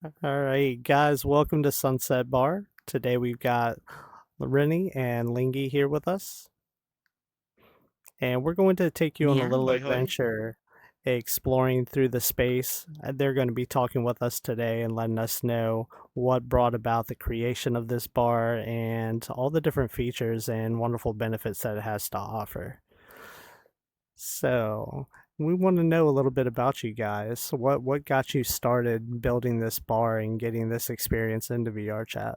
All right, guys, welcome to Sunset Bar. Today we've got Rennie and Lingy here with us, and we're going to take you on a Yeah. little Hi, hi. adventure exploring through the space. They're going to be talking with us today and letting us know what brought about the creation of this bar and all the different features and wonderful benefits that it has to offer. So, we want to know a little bit about you guys. What got you started building this bar and getting this experience into VR chat?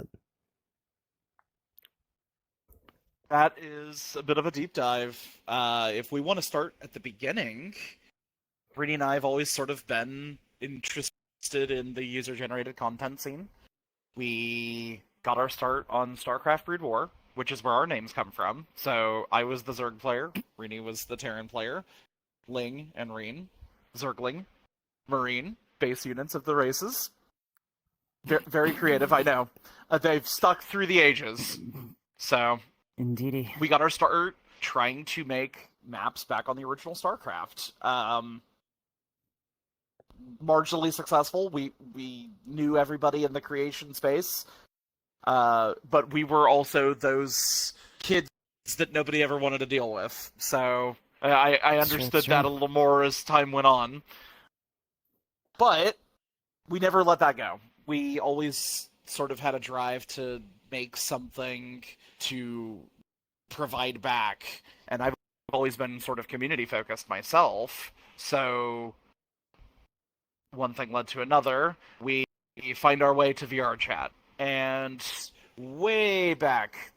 That is a bit of a deep dive. If we want to start at the beginning, Brittany and I have always sort of been interested in the user-generated content scene. We got our start on StarCraft Brood War, which is where our names come from. So I was the Zerg player, Rini was the Terran player, Ling and Reen, Zergling, Marine, base units of the races. Very creative, I know. They've stuck through the ages. So Indeedy. we got our start trying to make maps back on the original StarCraft. Marginally successful. We knew everybody in the creation space, but we were also those kids that nobody ever wanted to deal with. So I understood that a little more as time went on. But we never let that go. We always sort of had a drive to make something to provide back, and I've always been sort of community focused myself. So one thing led to another. We find our way to VR chat, and way back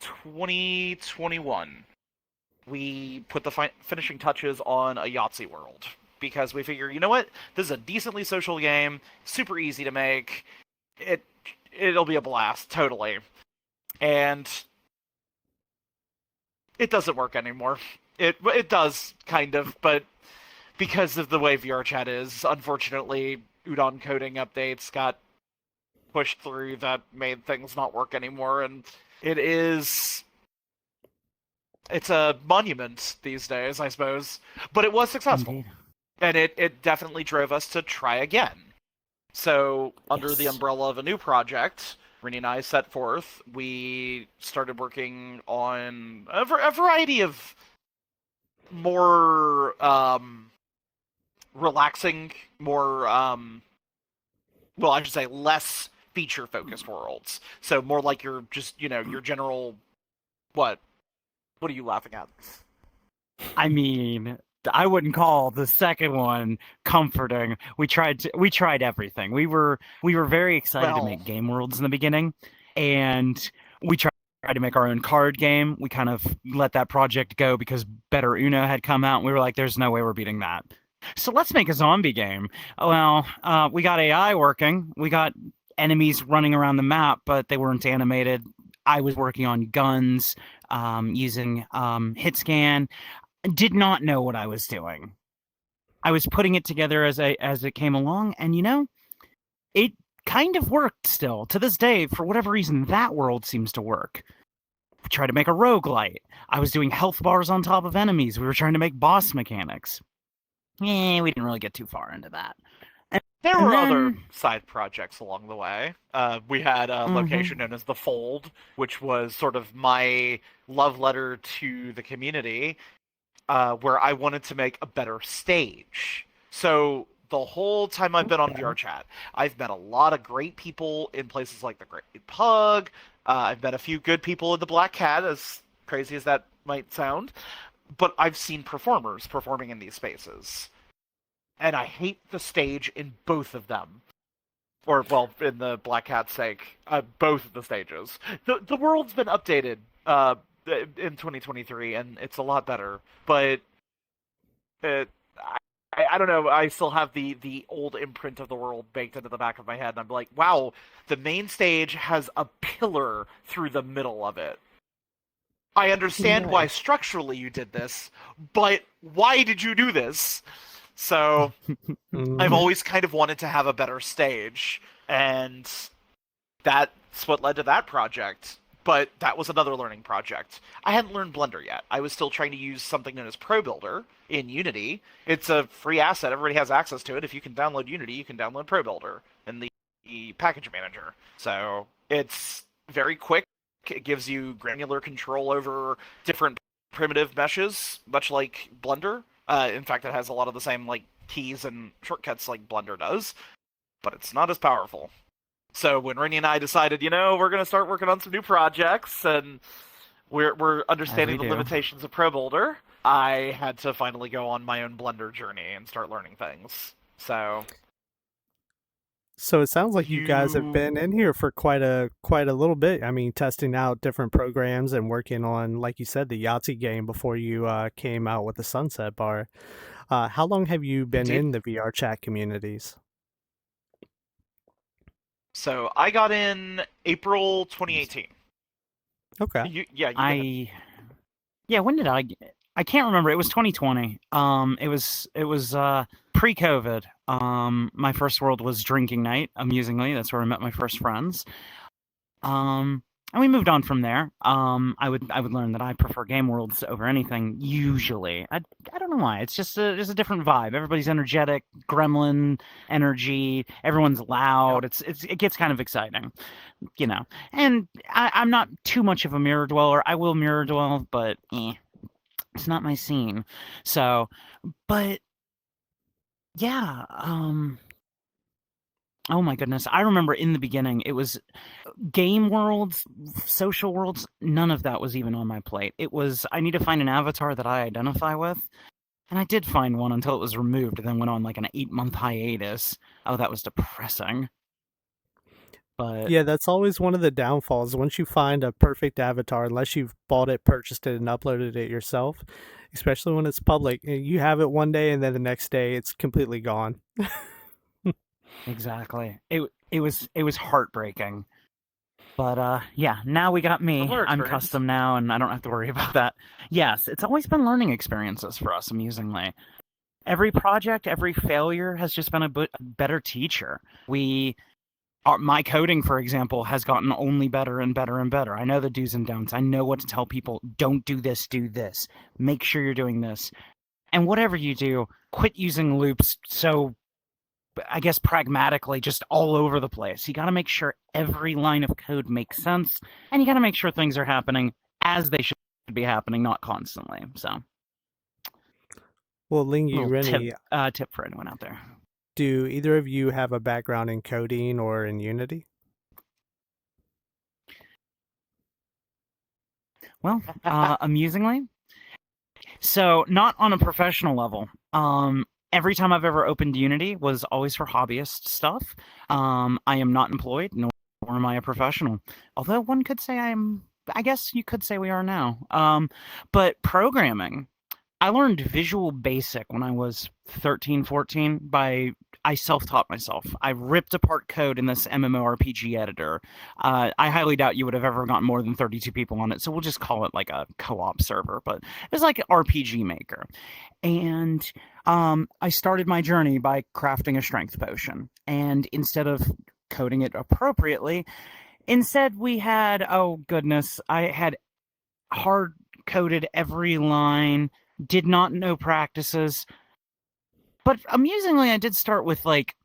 2021, we put the finishing touches on a Yahtzee world because we figure, you know what, this is a decently social game, super easy to make. It'll be a blast, totally. And it doesn't work anymore. It does kind of, but because of the way VR chat is, unfortunately, Udon coding updates got pushed through that made things not work anymore, and it's a monument these days, I suppose. But it was successful. Indeed. And it definitely drove us to try again. So, under the Yes. umbrella of a new project, Rennie and I set forth, we started working on a variety of more relaxing, more, well, I should say less feature focused worlds. So, more like your just, your general. What? What are you laughing at? I mean, I wouldn't call the second one comforting. We tried everything. We were very excited to Well, make game worlds in the beginning, and we tried to make our own card game. We kind of let that project go because Better Uno had come out, and we were like, "There's no way we're beating that." So let's make a zombie game. Well, we got AI working. We got enemies running around the map, but they weren't animated. I was working on guns, using hit scan. Did not know what I was doing. I was putting it together as it came along, and it kind of worked still. To this day, for whatever reason, that world seems to work. We tried to make a roguelite. I was doing health bars on top of enemies. We were trying to make boss mechanics. We didn't really get too far into that. there And were other then, side projects along the way. We had a location known as the Fold, which was sort of my love letter to the community, where I wanted to make a better stage. So the whole time I've been on okay. VR chat, I've met a lot of great people in places like the Great Pug. I've met a few good people in the Black Cat, as crazy as that might sound. But I've seen performers performing in these spaces, and I hate the stage in both of them. Or, well, in the Black Cat's sake, both of the stages. The world's been updated in 2023, and it's a lot better. But it, I don't know. I still have the old imprint of the world baked into the back of my head, and I'm like, wow, the main stage has a pillar through the middle of it. I understand why Nice. structurally you did this, but why did you do this? So I've Mhm. always kind of wanted to have a better stage, and that's what led to that project. But that was another learning project. I hadn't learned Blender yet. I was still trying to use something known as Pro Builder in Unity. It's a free asset. Everybody has access to it. If you can download Unity, you can download Pro Builder. And the package manager. So it's very quick. It gives you granular control over different primitive meshes, much like Blender. In fact, it has a lot of the same like keys and shortcuts like Blender does, but it's not as powerful. So when Rennie and I decided, we're going to start working on some new projects, and we're As understanding we the do. limitations of Pro Boulder, I had to finally go on my own Blender journey and start learning things. So So it sounds like you guys have you been in here for quite a little bit. I mean, testing out different programs and working on, like you said, the Yahtzee game before you came out with the Sunset Bar. How long have you been indeed. in the VR chat communities? So I got in April 2018. Okay. Yeah, you've been. I Yeah, when did I can't remember. It was 2020. It was pre-COVID. My first world was drinking night, amusingly. That's where I met my first friends. And we moved on from there. I would learn that I prefer game worlds over anything usually. I don't know why. It's just a different vibe. Everybody's energetic, gremlin energy. Everyone's Yep. loud. It gets kind of exciting, you know. And I'm not too much of a mirror dweller. I will mirror dwell, but it's not my scene. So, but yeah, oh my goodness. I remember in the beginning it was game worlds, social worlds, none of that was even on my plate. It was I need to find an avatar that I identify with. And I did find one until it was removed and then went on like an 8-month hiatus. Oh, that was depressing. But Yeah, that's always one of the downfalls. Once you find a perfect avatar, unless you've bought it, purchased it, and uploaded it yourself, especially when it's public, you have it one day and then the next day it's completely gone. exactly. It was heartbreaking. But yeah, now we got me. Similar I'm experience. custom now and I don't have to worry about that. Yes, it's always been learning experiences for us, amusingly. Every project, every failure has just been a better teacher. My coding, for example, has gotten only better and better and better. I know the do's and don'ts. I know what to tell people. Don't do this, do this. Make sure you're doing this. And whatever you do, quit using loops so, I guess, pragmatically, just all over the place. You got to make sure every line of code makes sense, and you got to make sure things are happening as they should be happening, not constantly. So, Well, Lingy, little Rennie, tip for anyone out there. do either of you have a background in coding or in Unity? Well, amusingly, so not on a professional level. Every time I've ever opened Unity was always for hobbyist stuff. I am not employed, nor am I a professional. Although one could say I guess you could say we are now. But programming, I learned Visual Basic when I was 13, 14 I self-taught myself. I ripped apart code in this MMORPG editor. I highly doubt you would have ever gotten more than 32 people on it, so we'll just call it like a co-op server, but it's like an RPG Maker. And I started my journey by crafting a strength potion. And instead of coding it appropriately, instead we had, oh goodness, I had hard coded every line, did not know practices. But amusingly, I did start with like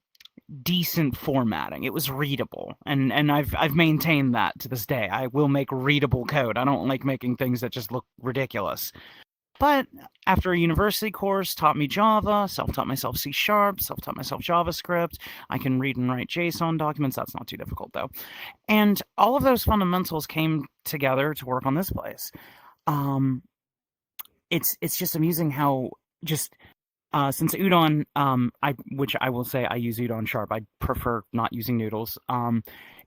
decent formatting. It was readable, and I've maintained that to this day. I will make readable code. I don't like making things that just look ridiculous. But after a university course, taught me Java, self-taught myself C Sharp, self-taught myself JavaScript. I can read and write JSON documents. That's not too difficult though. And all of those fundamentals came together to work on this place. Um, it's just amusing how just since udon, which I will say I use udon sharp. I prefer not using noodles.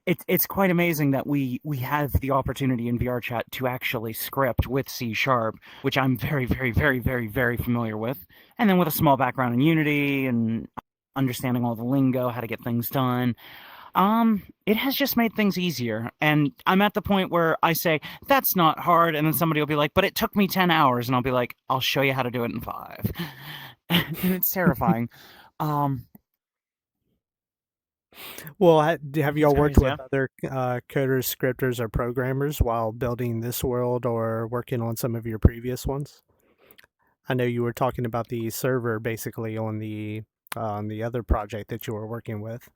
It's quite amazing that we have the opportunity in VR chat to actually script with C sharp, which I'm very, very, very, very, very familiar with, and then with a small background in Unity and understanding all the lingo, how to get things done. It has just made things easier, and I'm at the point where I say that's not hard, and then somebody will be like, "But it took me 10 hours," and I'll be like, "I'll show you how to do it in 5." And it's terrifying. Um, Well, have it's y'all worked crazy, with yeah. other coders, scripters, or programmers while building this world or working on some of your previous ones? I know you were talking about the server basically on the other project that you were working with.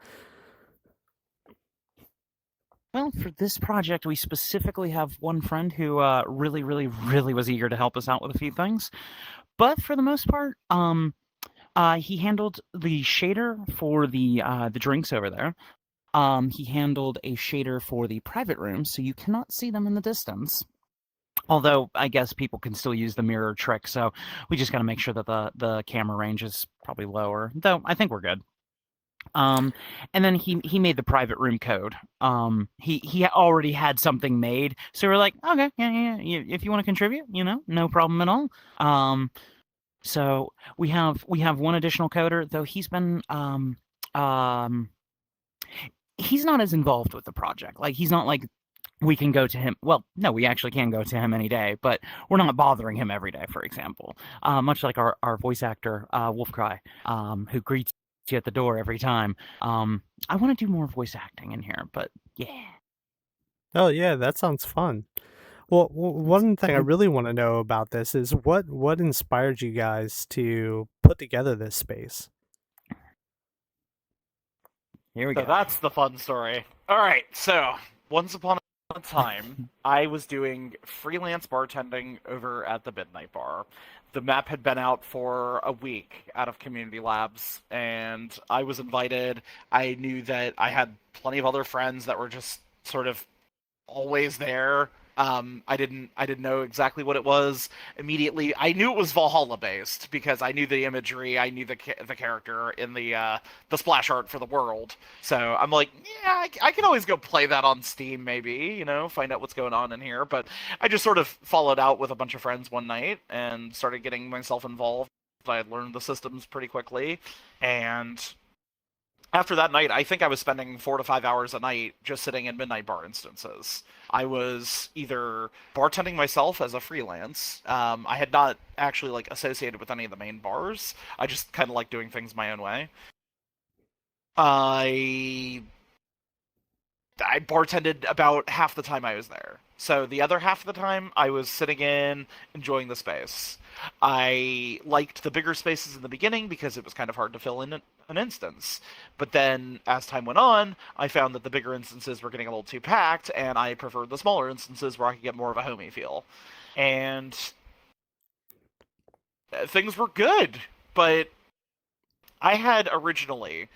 Well, for this project, we specifically have one friend who really, really, really was eager to help us out with a few things. But for the most part, he handled the shader for the drinks over there. He handled a shader for the private rooms, so you cannot see them in the distance. Although I guess people can still use the mirror trick, so we just got to make sure that the camera range is probably lower. Though I think we're good. Um, and then he made the private room code. He already had something made, so we're like, okay, yeah. If you want to contribute, no problem at all. So we have one additional coder, though um he's not as involved with the project. Like he's not like we can go to him. Well, no, we actually can go to him any day, but we're not bothering him every day, for example. Much like our voice actor, Wolfcry, who greets you at the door every time. I want to do more voice acting in here, but yeah. Oh yeah, that sounds fun. Well, one thing I really want to know about this is what inspired you guys to put together this space? Here we So go. that's the fun story. All right, so once upon a time, I was doing freelance bartending over at the Midnight Bar. The map had been out for a week out of community labs, and I was invited. I knew that I had plenty of other friends that were just sort of always there. I didn't know exactly what it was immediately. I knew it was Valhalla based because I knew the imagery, I knew the character in the splash art for the world. So I'm like, yeah, I can always go play that on Steam, maybe, find out what's going on in here. But I just sort of followed out with a bunch of friends one night and started getting myself involved. I had learned the systems pretty quickly, and after that night, I think I was spending 4 to 5 hours a night just sitting in Midnight Bar instances. I was either bartending myself as a freelance. I had not actually like associated with any of the main bars. I just kind of like doing things my own way. I I bartended about half the time I was there. So the other half of the time, I was sitting in, enjoying the space. I liked the bigger spaces in the beginning because it was kind of hard to fill in an instance. But then, as time went on, I found that the bigger instances were getting a little too packed, and I preferred the smaller instances where I could get more of a homey feel. And things were good, but I had originally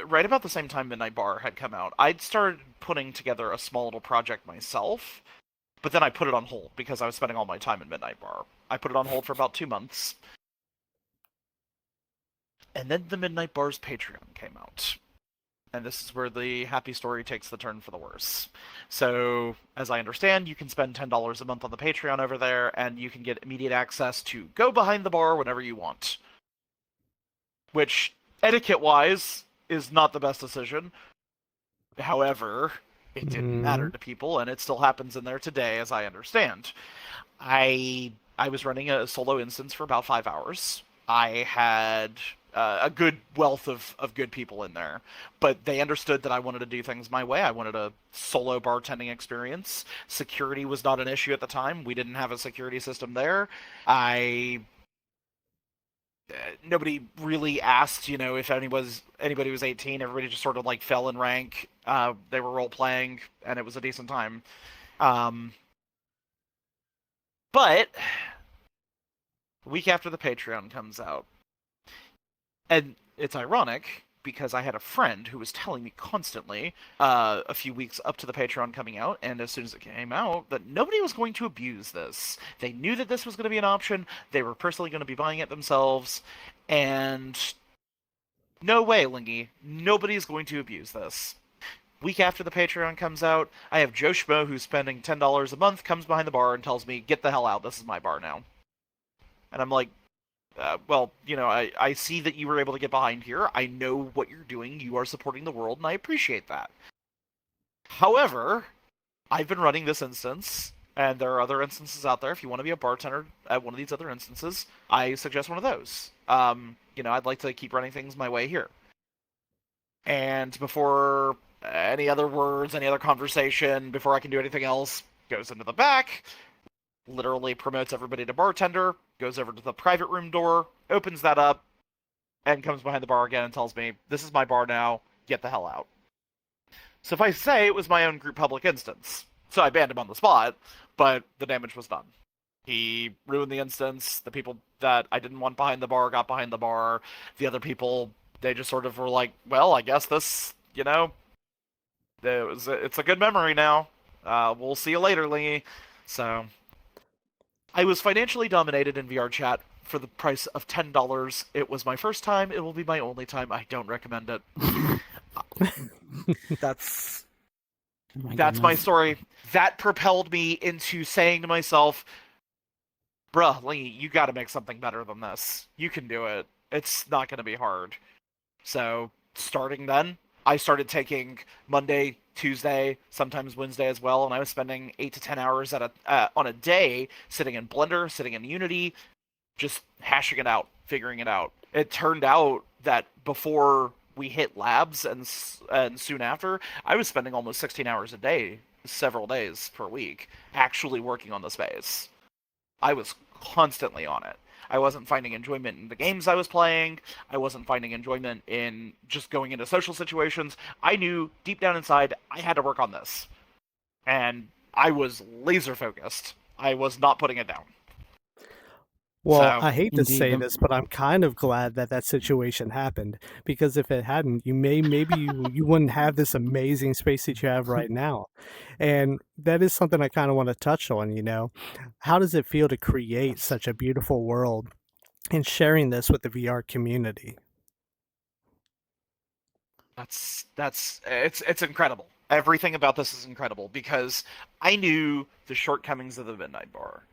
right about the same time Midnight Bar had come out, I'd started putting together a small little project myself, but then I put it on hold because I was spending all my time in Midnight Bar. I put it on hold for about 2 months, and then the Midnight Bar's Patreon came out. And this is where the happy story takes the turn for the worse. So, as I understand, you can spend $10 a month on the Patreon over there, and you can get immediate access to go behind the bar whenever you want. Which, etiquette-wise, is not the best decision. However, it didn't matter to people, and it still happens in there today, as I understand. I was running a solo instance for about 5 hours. I had a good wealth of good people in there, but they understood that I wanted to do things my way. I wanted a solo bartending experience. Security was not an issue at the time. We didn't have a security system there. I Nobody really asked, if anybody was 18. Everybody just sort of like fell in rank. They were role playing, and it was a decent time. But a week after the Patreon comes out, and it's ironic because I had a friend who was telling me constantly, a few weeks up to the Patreon coming out, and as soon as it came out, that nobody was going to abuse this. They knew that this was going to be an option. They were personally going to be buying it themselves, and no way, Lingy. Nobody's going to abuse this. Week after the Patreon comes out, I have Joe Schmo, who's spending $10 a month, comes behind the bar and tells me, "Get the hell out. This is my bar now." And I'm like, well, I see that you were able to get behind here. I know what you're doing. You are supporting the world, and I appreciate that. However, I've been running this instance, and there are other instances out there. If you want to be a bartender at one of these other instances, I suggest one of those. I'd like to keep running things my way here. And before any other words, any other conversation, before I can do anything else, goes into the back, literally promotes everybody to bartender, goes over to the private room door, opens that up, and comes behind the bar again and tells me, "This is my bar now, get the hell out." Suffice to say, it was my own group public instance. So I banned him on the spot, but the damage was done. He ruined the instance. The people that I didn't want behind the bar got behind the bar. The other people, they just sort of were like, well, I guess this, it's a good memory now. We'll see you later, Lee. So I was financially dominated in VR chat for the price of $10. It was my first time. It will be my only time. I don't recommend it. That's my story. That propelled me into saying to myself, bruh, Lee, you got to make something better than this. You can do it. It's not going to be hard. So starting then, I started taking Monday, Tuesday, sometimes Wednesday as well, and I was spending 8 to 10 hours on a day sitting in Blender, sitting in Unity, just hashing it out, figuring it out. It turned out that before we hit labs and soon after, I was spending almost 16 hours a day, several days per week, actually working on the space. I was constantly on it. I wasn't finding enjoyment in the games I was playing. I wasn't finding enjoyment in just going into social situations. I knew deep down inside I had to work on this. And I was laser focused. I was not putting it down. Well, So, I hate to Indeed. say this, but I'm kind of glad that that situation happened, because if it hadn't, maybe you wouldn't have this amazing space that you have right now. And that is something I kind of want to touch on, How does it feel to create such a beautiful world and sharing this with the VR community? it's incredible. Everything about this is incredible because I knew the shortcomings of the Midnight Bar.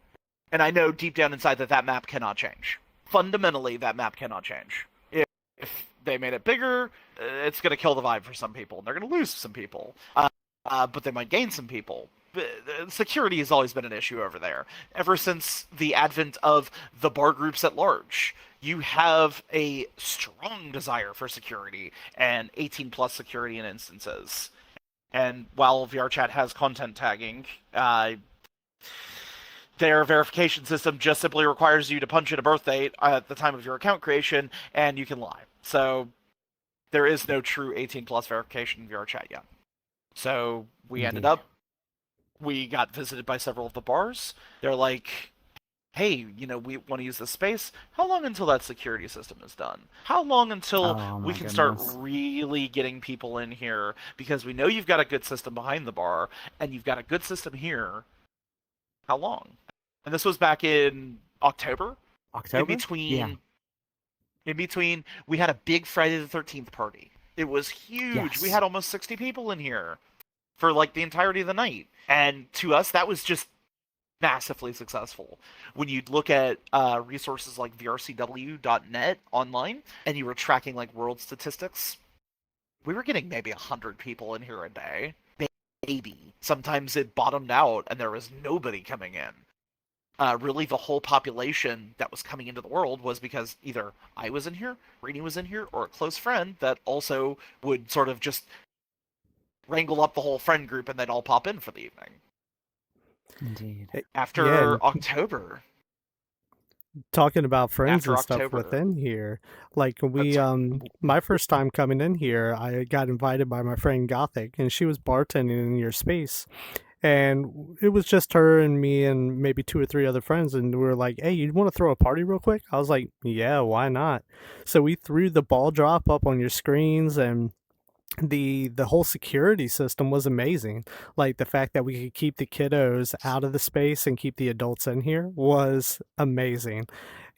And I know deep down inside that map cannot change. Fundamentally, that map cannot change. If they made it bigger, it's going to kill the vibe for some people. They're going to lose some people. But they might gain some people. Security has always been an issue over there. Ever since the advent of the bar groups at large, you have a strong desire for security and 18 plus security in instances. And while VRChat has content tagging, their verification system just simply requires you to punch in a birth date at the time of your account creation, and you can lie. So there is no true 18 plus verification in VRChat yet. So we ended up, we got visited by several of the bars. They're like, hey, we want to use this space. How long until that security system is done? How long until we can start really getting people in here? Because we know you've got a good system behind the bar, and you've got a good system here. How long? And this was back in October. In between, we had a big Friday the 13th party. It was huge. Yes. We had almost 60 people in here for the entirety of the night. And to us, that was just massively successful. When you look at resources like vrcw.net online, and you were tracking world statistics, we were getting maybe 100 people in here a day. Maybe. Sometimes it bottomed out and there was nobody coming in. Really, the whole population that was coming into the world was because either I was in here, Rainey was in here, or a close friend that also would sort of just wrangle up the whole friend group and they'd all pop in for the evening. Indeed. After October. Talking about friends and stuff within here, my first time coming in here, I got invited by my friend Gothic, and she was bartending in your space, and it was just her and me and maybe 2 or 3 other friends, and we were like, hey, you want to throw a party real quick? I was like, yeah, why not? So we threw the ball drop up on your screens, and the whole security system was amazing. The fact that we could keep the kiddos out of the space and keep the adults in here was amazing,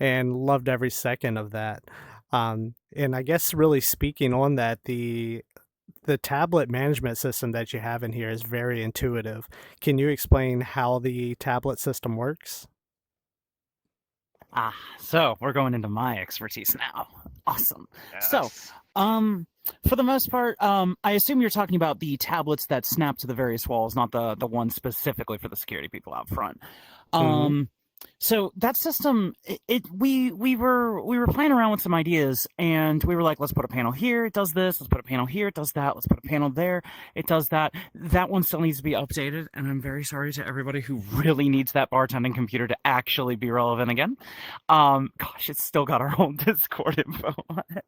and loved every second of that. And I guess really speaking on that, the tablet management system that you have in here is very intuitive. Can you explain how the tablet system works? So we're going into my expertise now. Awesome. Yes. So, for the most part, I assume you're talking about the tablets that snap to the various walls, not the one specifically for the security people out front. So that system, we were playing around with some ideas, and we were like, let's put a panel here, it does this. Let's put a panel here, it does that. Let's put a panel there, it does that. That one still needs to be updated, and I'm very sorry to everybody who really needs that bartending computer to actually be relevant again. It's still got our whole Discord info on it.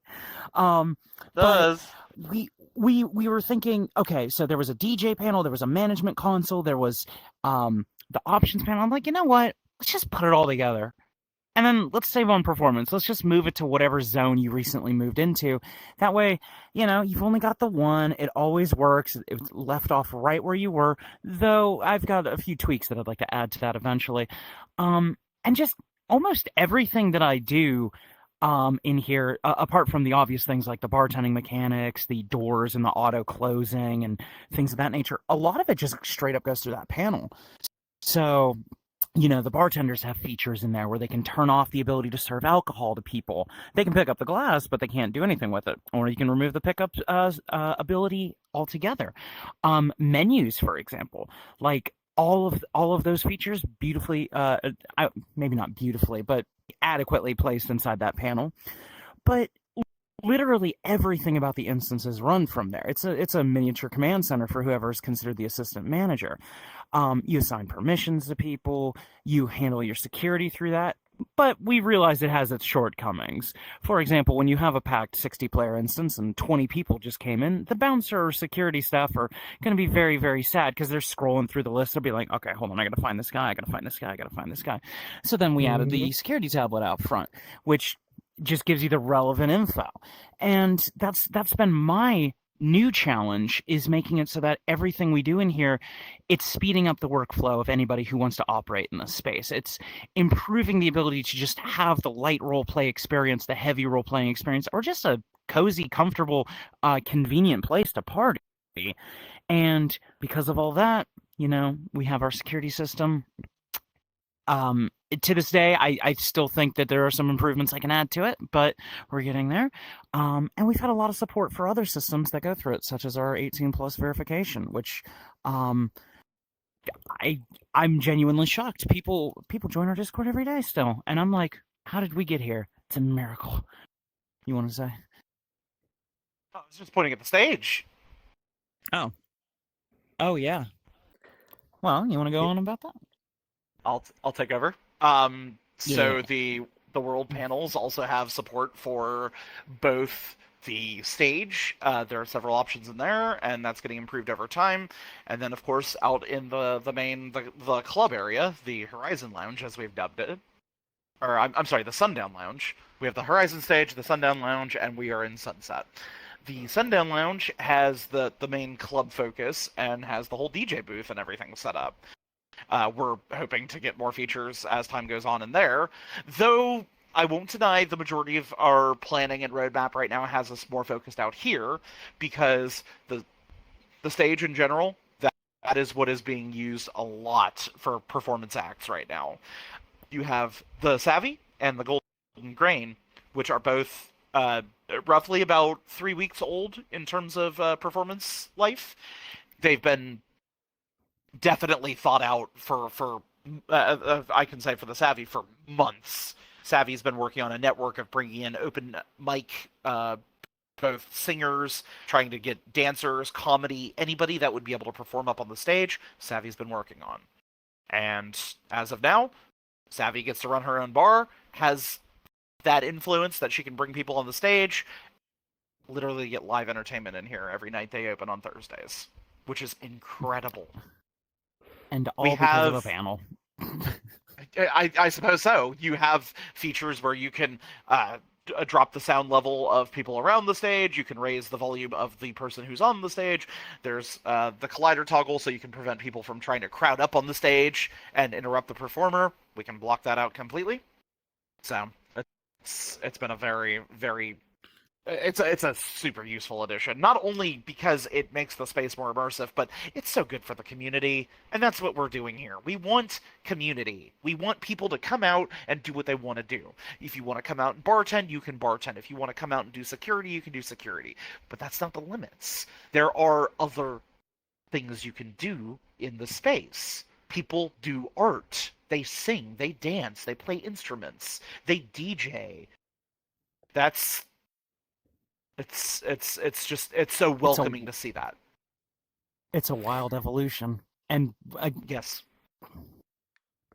Does. But we were thinking, okay, so there was a DJ panel, there was a management console, there was the options panel. I'm like, you know what? Let's just put it all together. And then let's save on performance. Let's just move it to whatever zone you recently moved into. That way, you've only got the one. It always works. It's left off right where you were, though I've got a few tweaks that I'd like to add to that eventually. And just almost everything that I do in here, apart from the obvious things like the bartending mechanics, the doors and the auto closing and things of that nature, a lot of it just straight up goes through that panel. So, the bartenders have features in there where they can turn off the ability to serve alcohol to people. They can pick up the glass, but they can't do anything with it. Or you can remove the pickup ability altogether. Menus, for example, like all of those features beautifully, maybe not beautifully, but adequately placed inside that panel. But literally everything about the instance is run from there. It's a miniature command center for whoever is considered the assistant manager. You assign permissions to people, you handle your security through that, but we realize it has its shortcomings. For example, when you have a packed 60-player instance and 20 people just came in, the bouncer or security staff are going to be very, very sad because they're scrolling through the list. They'll be like, okay, hold on, I got to find this guy, I got to find this guy, I got to find this guy. So then we added the security tablet out front, which just gives you the relevant info. And that's been my new challenge, is making it so that everything we do in here, it's speeding up the workflow of anybody who wants to operate in this space. It's improving the ability to just have the light role play experience, the heavy role playing experience, or just a cozy, comfortable, convenient place to party. And because of all that, we have our security system. To this day, I still think that there are some improvements I can add to it, but we're getting there. And we've had a lot of support for other systems that go through it, such as our 18 plus verification, which I'm genuinely shocked. People join our Discord every day still, and I'm like, how did we get here? It's a miracle. You want to say? I was just pointing at the stage. Oh yeah. Well, you want to go on about that? I'll take over. So the world panels also have support for both the stage. There are several options in there, and that's getting improved over time. And then, of course, out in the club area, the Horizon Lounge, as we've dubbed it, or I'm sorry, the Sundown Lounge. We have the Horizon stage, the Sundown Lounge, and we are in Sunset. The Sundown Lounge has the main club focus and has the whole DJ booth and everything set up. We're hoping to get more features as time goes on in there, though I won't deny the majority of our planning and roadmap right now has us more focused out here, because the stage in general, that is what is being used a lot for performance acts right now. You have the Savvy and the Golden Grain, which are both roughly about 3 weeks old in terms of performance life. They've been definitely thought out for I can say for the Savvy for months. Savvy's been working on a network of bringing in open mic, both singers, trying to get dancers, comedy, anybody that would be able to perform up on the stage. Savvy's been working on, and as of now, Savvy gets to run her own bar, has that influence that she can bring people on the stage, literally get live entertainment in here every night they open on Thursdays, which is incredible. And all because of a panel. I suppose so. You have features where you can drop the sound level of people around the stage. You can raise the volume of the person who's on the stage. There's the collider toggle, so you can prevent people from trying to crowd up on the stage and interrupt the performer. We can block that out completely. So it's been a very, very... It's a super useful addition, not only because it makes the space more immersive, but it's so good for the community, and that's what we're doing here. We want community. We want people to come out and do what they want to do. If you want to come out and bartend, you can bartend. If you want to come out and do security, you can do security. But that's not the limits. There are other things you can do in the space. People do art. They sing. They dance. They play instruments. They DJ. It's so welcoming to see that. It's a wild evolution, and yes,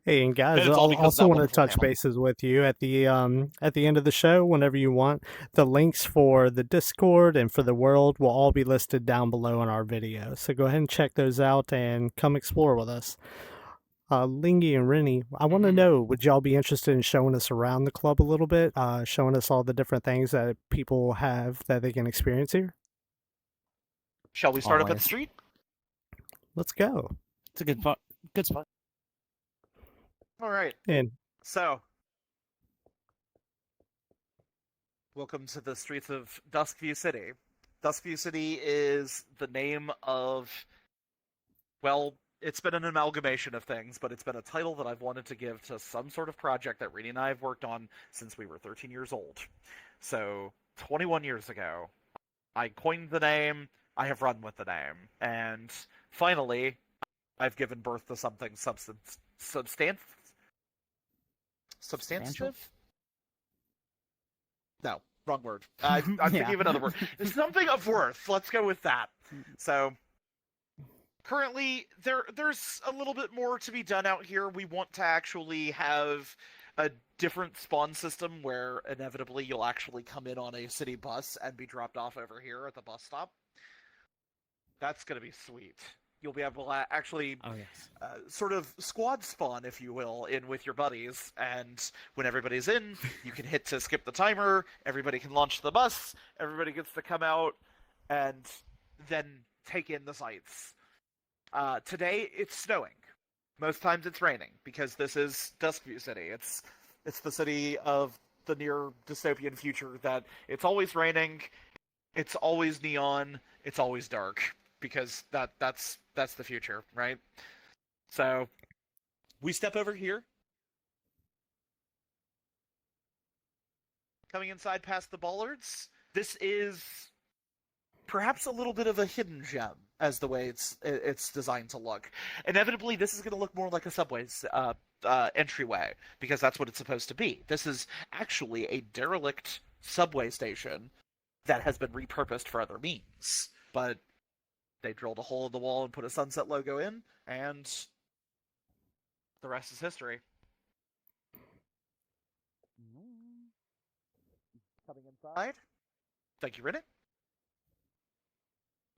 Hey, and guys, And I it's all because of also that want to wonderful touch panel. bases with you at the end of the show, whenever you want. The links for the Discord and for the world will all be listed down below in our video. So go ahead and check those out and come explore with us. Lingy and Rennie, I want to Mhm. know, would y'all be interested in showing us around the club a little bit? Showing us all the different things that people have that they can experience here? Shall we start up at the Always. street? Let's go. It's a good spot. All right. And So, welcome to the streets of Duskview City. Duskview City is the name of, well, it's been an amalgamation of things, but it's been a title that I've wanted to give to some sort of project that Reedy and I have worked on since we were 13 years old. So, 21 years ago, I coined the name, I have run with the name, and finally, I've given birth to something Substantial? substantive? No, wrong word. I'm thinking of another word. Something of worth. Let's go with that. So currently, there's a little bit more to be done out here. We want to actually have a different spawn system where inevitably you'll actually come in on a city bus and be dropped off over here at the bus stop. That's gonna be sweet. You'll be able to actually Oh yes. sort of squad spawn, if you will, in with your buddies. And when everybody's in, you can hit to skip the timer. Everybody can launch the bus. Everybody gets to come out and then take in the sights. Today it's snowing. Most times it's raining because this is Duskview City. It's the city of the near dystopian future that it's always raining, it's always neon, it's always dark because that's the future, right? So we step over here, coming inside past the bollards. This is perhaps a little bit of a hidden gem as the way it's designed to look. Inevitably, this is going to look more like a subway's entryway because that's what it's supposed to be. This is actually a derelict subway station that has been repurposed for other means, but they drilled a hole in the wall and put a sunset logo in, and the rest is history. Coming inside. Thank you, Rinit.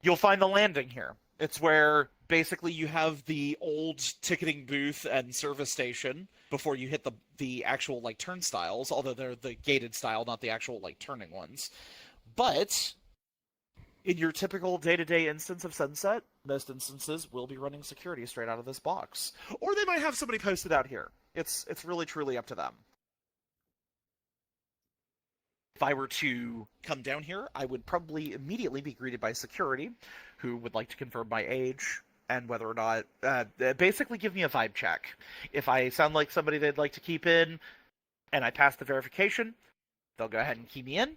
You'll find the landing here. It's where basically you have the old ticketing booth and service station before you hit the actual like turnstiles, although they're the gated style, not the actual like turning ones. But in your typical day-to-day instance of Sunset, most instances will be running security straight out of this box, or they might have somebody posted out here. It's really truly up to them. If I were to come down here, I would probably immediately be greeted by security, who would like to confirm my age and whether or not, basically give me a vibe check. If I sound like somebody they'd like to keep in, and I pass the verification, they'll go ahead and key me in.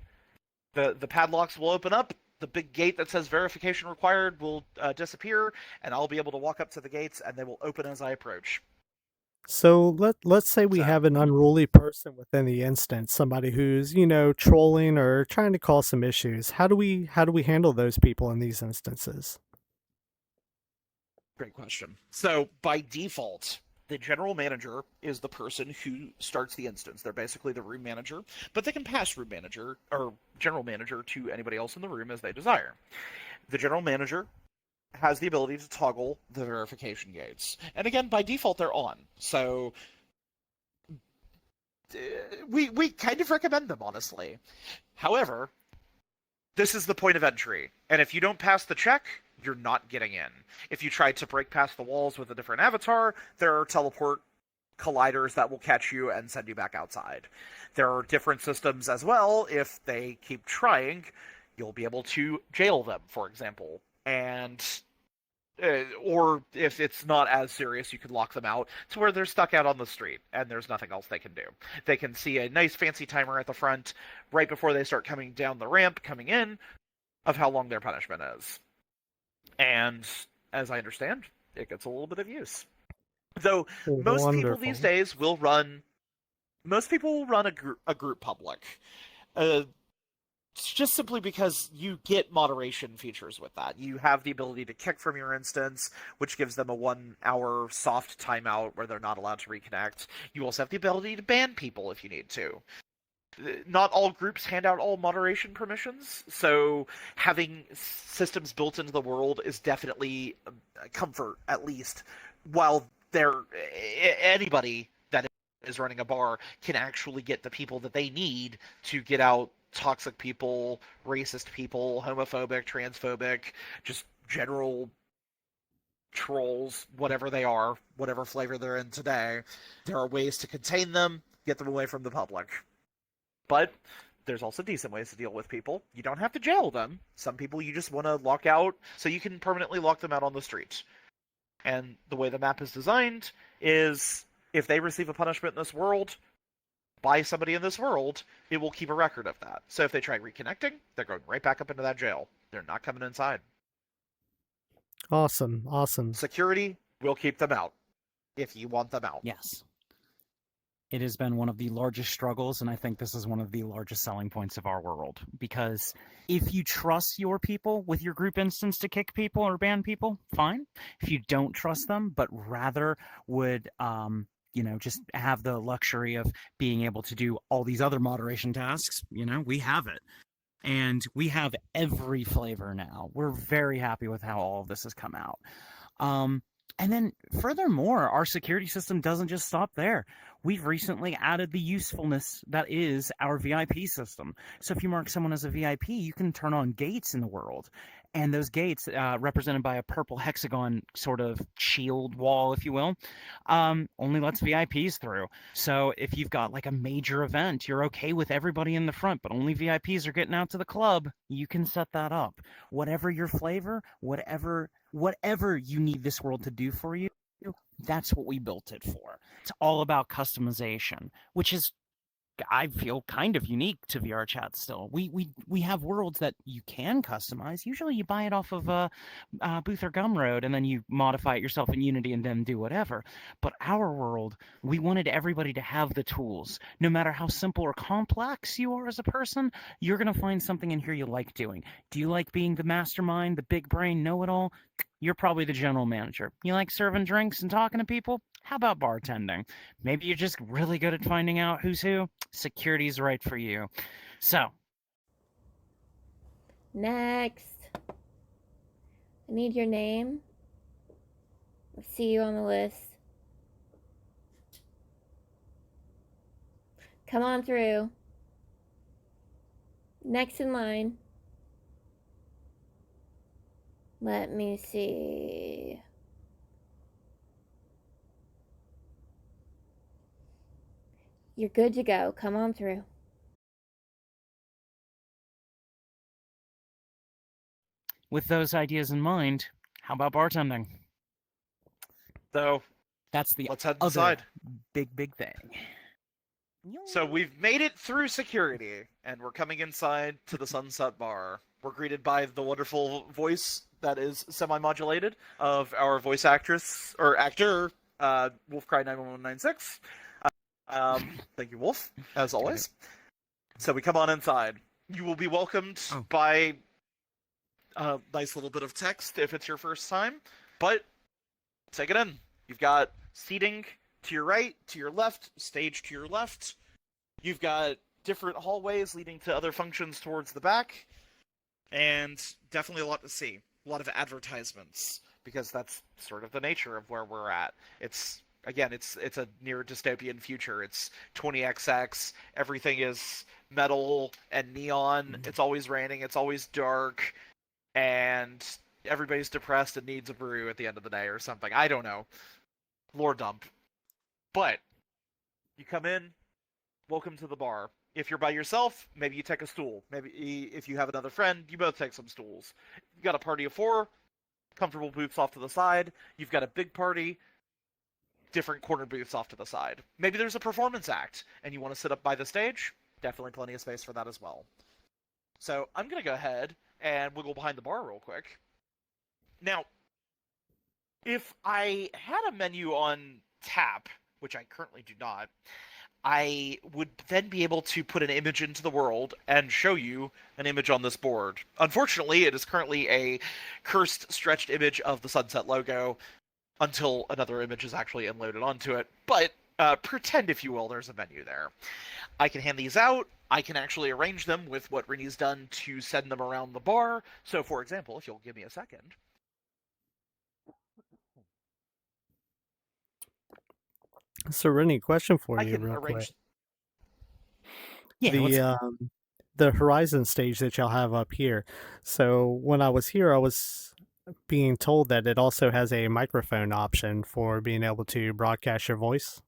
The padlocks will open up. The big gate that says verification required will disappear, and I'll be able to walk up to the gates, and they will open as I approach. so let's say we So, have an unruly person within the instance, somebody who's, trolling or trying to cause some issues. How do we handle those people in these instances? great question. So, by default, the general manager is the person who starts the instance. They're basically the room manager, but they can pass room manager or general manager to anybody else in the room as they desire. The general manager has the ability to toggle the verification gates. And again, by default, they're on. So we kind of recommend them, honestly. However, this is the point of entry. And if you don't pass the check, you're not getting in. If you try to break past the walls with a different avatar, there are teleport colliders that will catch you and send you back outside. There are different systems as well. If they keep trying, you'll be able to jail them, for example. And or if it's not as serious, you can lock them out to where they're stuck out on the street and there's nothing else they can do. They can see a nice fancy timer at the front right before they start coming down the ramp, coming in, of how long their punishment is. And as I understand, it gets a little bit of use. Though most people these Wonderful. days will run, most people will run a group public. Uh, just simply because you get moderation features with that. You have the ability to kick from your instance, which gives them a 1 hour soft timeout where they're not allowed to reconnect. You also have the ability to ban people if you need to. Not all groups hand out all moderation permissions, so having systems built into the world is definitely a comfort, at least, while anybody that is running a bar can actually get the people that they need to get out toxic people, racist people, homophobic, transphobic, just general trolls, whatever they are, whatever flavor they're in today. There are ways to contain them, get them away from the public. But there's also decent ways to deal with people. You don't have to jail them. Some people you just want to lock out so you can permanently lock them out on the streets. And the way the map is designed is if they receive a punishment in this world by somebody in this world, it will keep a record of that. So if they try reconnecting, they're going right back up into that jail. They're not coming inside. Awesome. Awesome. Security will keep them out if you want them out. Yes. It has been one of the largest struggles, and I think this is one of the largest selling points of our world. Because if you trust your people with your group instance to kick people or ban people, fine. If you don't trust them, but rather would just have the luxury of being able to do all these other moderation tasks, we have it. And we have every flavor now. We're very happy with how all of this has come out. And then furthermore, our security system doesn't just stop there. We've recently added the usefulness that is our VIP system. So if you mark someone as a VIP, you can turn on gates in the world. And those gates, represented by a purple hexagon sort of shield wall, if you will, only lets VIPs through. So if you've got like a major event, you're okay with everybody in the front, but only VIPs are getting out to the club, you can set that up. Whatever your flavor, whatever you need this world to do for you, that's what we built it for. It's all about customization, which is, I feel, kind of unique to VR chat still. We have worlds that you can customize. Usually you buy it off of Booth or Gumroad, and then you modify it yourself in Unity and then do whatever. But our world, we wanted everybody to have the tools. No matter how simple or complex you are as a person, you're going to find something in here you like doing. Do you like being the mastermind, the big brain know-it-all? You're probably the general manager. You like serving drinks and talking to people? How about bartending? Maybe you're just really good at finding out who's who. Security's right for you. So. Next. I need your name. I see you on the list. Come on through. Next in line. Let me see. You're good to go. Come on through. With those ideas in mind, how about bartending? So That's the let's head other inside. big thing. So we've made it through security, and we're coming inside to the Sunset Bar. We're greeted by the wonderful voice that is semi-modulated of our voice actress, or actor, Wolfcry91196. Thank you, Wolf, as always. So we come on inside. You will be welcomed by a nice little bit of text if it's your first time, but take it in. You've got seating to your right, to your left, stage to your left. You've got different hallways leading to other functions towards the back, and definitely a lot to see. A lot of advertisements, because that's sort of the nature of where we're at. It's a near dystopian future. It's 20XX. Everything is metal and neon. It's always raining. It's always dark. And everybody's depressed and needs a brew at the end of the day or something. I don't know. Lore dump. But you come in, welcome to the bar. If you're by yourself, maybe you take a stool. Maybe if you have another friend, you both take some stools. You've got a party of 4, comfortable booths off to the side. You've got a big party, different corner booths off to the side. Maybe there's a performance act, and you want to sit up by the stage. Definitely plenty of space for that as well. So I'm going to go ahead and wiggle behind the bar real quick. Now, if I had a menu on tap, which I currently do not, I would then be able to put an image into the world and show you an image on this board. Unfortunately, it is currently a cursed, stretched image of the Sunset logo until another image is actually unloaded onto it. But pretend, if you will, there's a menu there. I can hand these out. I can actually arrange them with what Rinny's done to send them around the bar. So, for example, if you'll give me a second. So, Rennie, question for I you, can real quick. arrange. Yeah, what's The Horizon stage that y'all have up here. So, when I was here, I was being told that it also has a microphone option for being able to broadcast your voice.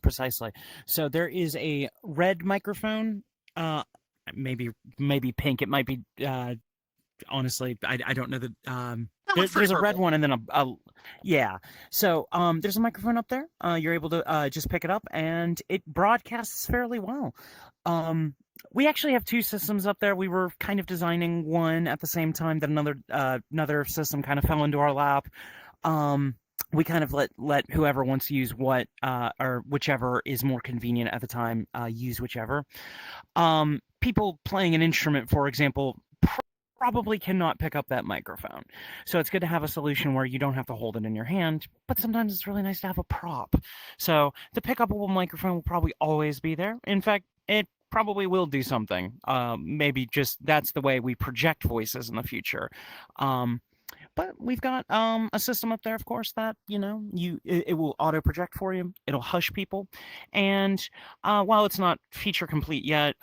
precisely. So there is a red microphone, maybe pink. It might be honestly, I don't know the there's a red one and then yeah. So there's a microphone up there. You're able to just pick it up and it broadcasts fairly well. We actually have two systems up there. We were kind of designing one at the same time that another system kind of fell into our lap. We kind of let whoever wants to use what or whichever is more convenient at the time use whichever. People playing an instrument, for example, probably cannot pick up that microphone. So it's good to have a solution where you don't have to hold it in your hand, but sometimes it's really nice to have a prop. So the pickupable microphone will probably always be there. In fact, it probably will do something. Maybe just that's the way we project voices in the future. But we've got a system up there, of course, that it will auto project for you. It'll hush people, and while it's not feature complete yet,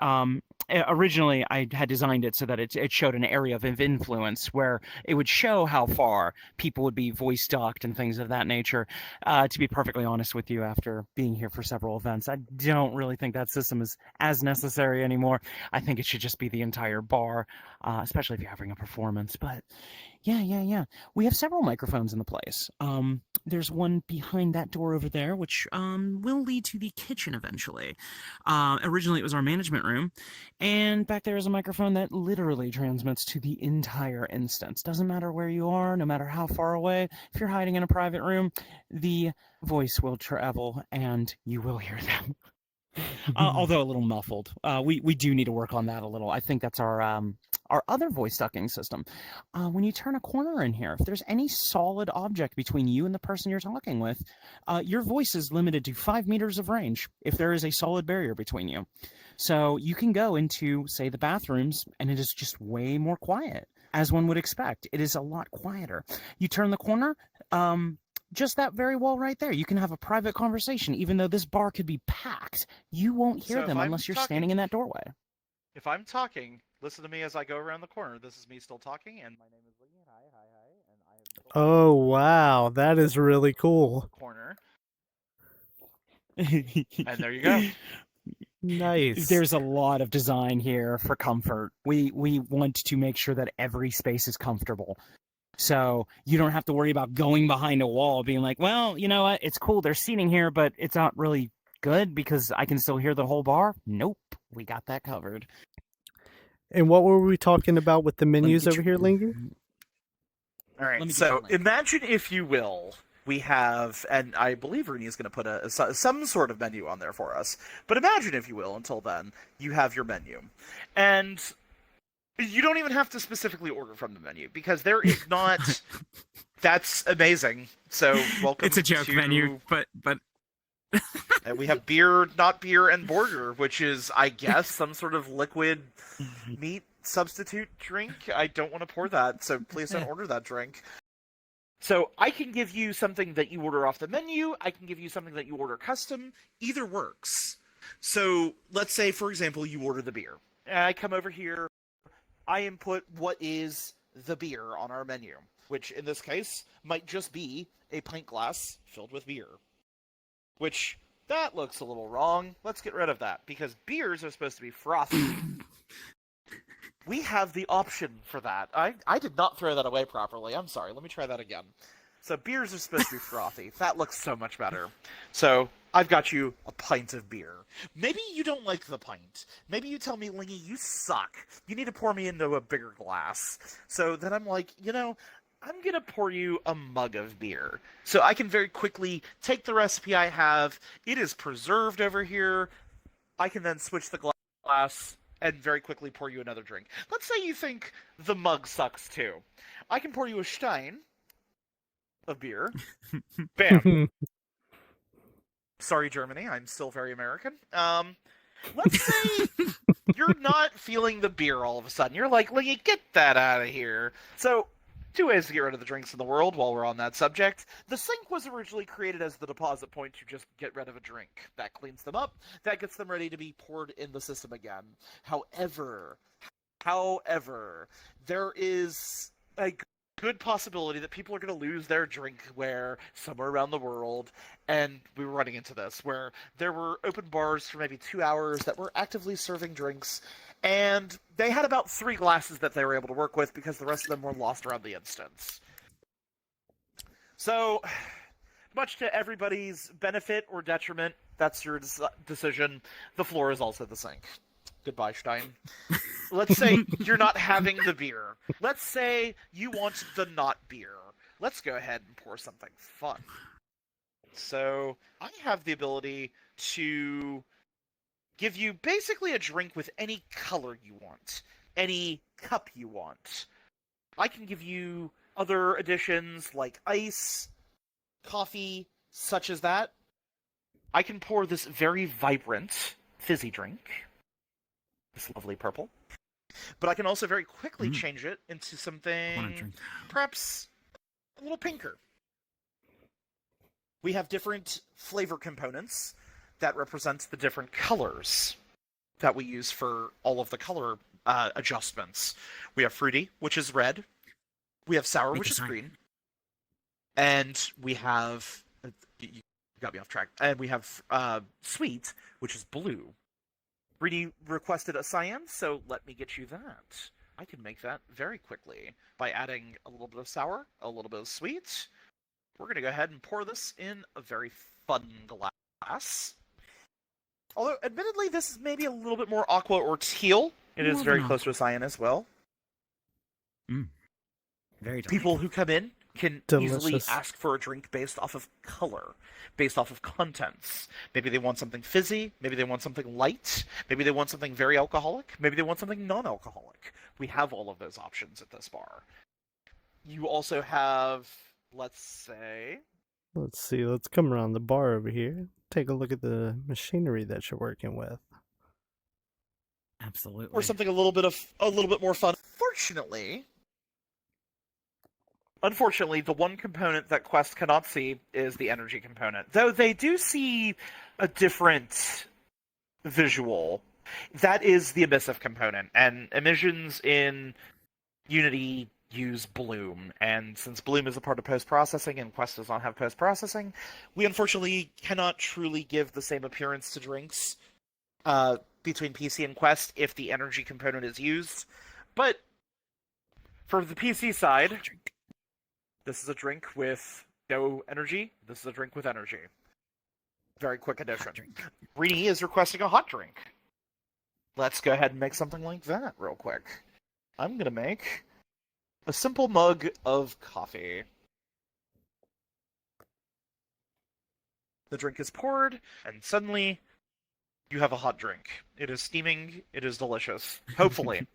originally I had designed it so that it showed an area of influence where it would show how far people would be voice ducked and things of that nature. To be perfectly honest with you, after being here for several events, I don't really think that system is as necessary anymore. I think it should just be the entire bar, especially if you're having a performance. But yeah. We have several microphones in the place. There's one behind that door over there, which will lead to the kitchen eventually. Originally, it was our management room, and back there is a microphone that literally transmits to the entire instance. Doesn't matter where you are, no matter how far away. If you're hiding in a private room, the voice will travel, and you will hear them. Although a little muffled. We do need to work on that a little. I think that's our other voice ducking system. When you turn a corner in here, if there's any solid object between you and the person you're talking with, your voice is limited to 5 meters of range if there is a solid barrier between you. So you can go into, say, the bathrooms, and it is just way more quiet, as one would expect. It is a lot quieter. You turn the corner, just that very wall right there. You can have a private conversation, even though this bar could be packed. You won't hear them unless you're standing in that doorway. If I'm talking, listen to me as I go around the corner. This is me still talking, and my name is Lee. Hi, and I am. Oh, wow. That is really cool. Corner. And there you go. Nice. There's a lot of design here for comfort. We want to make sure that every space is comfortable. So you don't have to worry about going behind a wall being like, well, you know what? It's cool. There's seating here, but it's not really good because I can still hear the whole bar. Nope. We got that covered. And what were we talking about with the menus over here, Lingy? All right. So imagine, if you will, we have, and I believe Rooney is going to put some sort of menu on there for us. But imagine, if you will, until then, you have your menu. And you don't even have to specifically order from the menu because there is not. That's amazing. So welcome. It's a joke menu, but and we have beer, not beer, and burger, which is, I guess, some sort of liquid meat substitute drink. I don't want to pour that, so please don't order that drink. So I can give you something that you order off the menu. I can give you something that you order custom. Either works. So let's say, for example, you order the beer. I come over here. I input what is the beer on our menu, which in this case might just be a pint glass filled with beer. Which, that looks a little wrong. Let's get rid of that, because beers are supposed to be frothy. We have the option for that. I did not throw that away properly. I'm sorry. Let me try that again. So beers are supposed to be frothy. That looks so much better. So I've got you a pint of beer. Maybe you don't like the pint. Maybe you tell me, Lingy, you suck. You need to pour me into a bigger glass. So then I'm like, I'm going to pour you a mug of beer. So I can very quickly take the recipe I have. It is preserved over here. I can then switch the glass and very quickly pour you another drink. Let's say you think the mug sucks too. I can pour you a Stein of beer. Bam. Sorry, Germany. I'm still very American. Let's say you're not feeling the beer all of a sudden. You're like, Lingy, get that out of here. So, two ways to get rid of the drinks in the world while we're on that subject. The sink was originally created as the deposit point to just get rid of a drink. That cleans them up. That gets them ready to be poured in the system again. However, there is a good possibility that people are going to lose their drinkware somewhere around the world, and we were running into this, where there were open bars for maybe 2 hours that were actively serving drinks, and they had about 3 glasses that they were able to work with because the rest of them were lost around the instance. So, much to everybody's benefit or detriment, that's your decision. The floor is also the sink. Goodbye, Stein. Let's say you're not having the beer. Let's say you want the not beer. Let's go ahead and pour something fun. So, I have the ability to give you basically a drink with any color you want, any cup you want. I can give you other additions like ice, coffee, such as that. I can pour this very vibrant, fizzy drink. This lovely purple. But I can also very quickly change it into something perhaps a little pinker. We have different flavor components that represent the different colors that we use for all of the color adjustments. We have fruity, which is red. We have sour, which is green. And we have... You got me off track. And we have sweet, which is blue. Reedy requested a cyan, so let me get you that. I can make that very quickly by adding a little bit of sour, a little bit of sweet. We're going to go ahead and pour this in a very fun glass. Although, admittedly, this is maybe a little bit more aqua or teal. It is very close to a cyan as well. Very delicious. People who come in can easily ask for a drink based off of color, based off of contents. Maybe they want something fizzy, maybe they want something light, maybe they want something very alcoholic, maybe they want something non-alcoholic. We have all of those options at this bar. You also have, let's see, let's come around the bar over here. Take a look at the machinery that you're working with. Absolutely. Or something a little bit more fun. Unfortunately, the one component that Quest cannot see is the energy component. Though they do see a different visual. That is the emissive component. And emissions in Unity use Bloom. And since Bloom is a part of post-processing and Quest does not have post-processing, we unfortunately cannot truly give the same appearance to drinks between PC and Quest if the energy component is used. But for the PC side... This is a drink with no energy. This is a drink with energy. Very quick addition. Reedy is requesting a hot drink. Let's go ahead and make something like that real quick. I'm going to make a simple mug of coffee. The drink is poured, and suddenly you have a hot drink. It is steaming. It is delicious. Hopefully.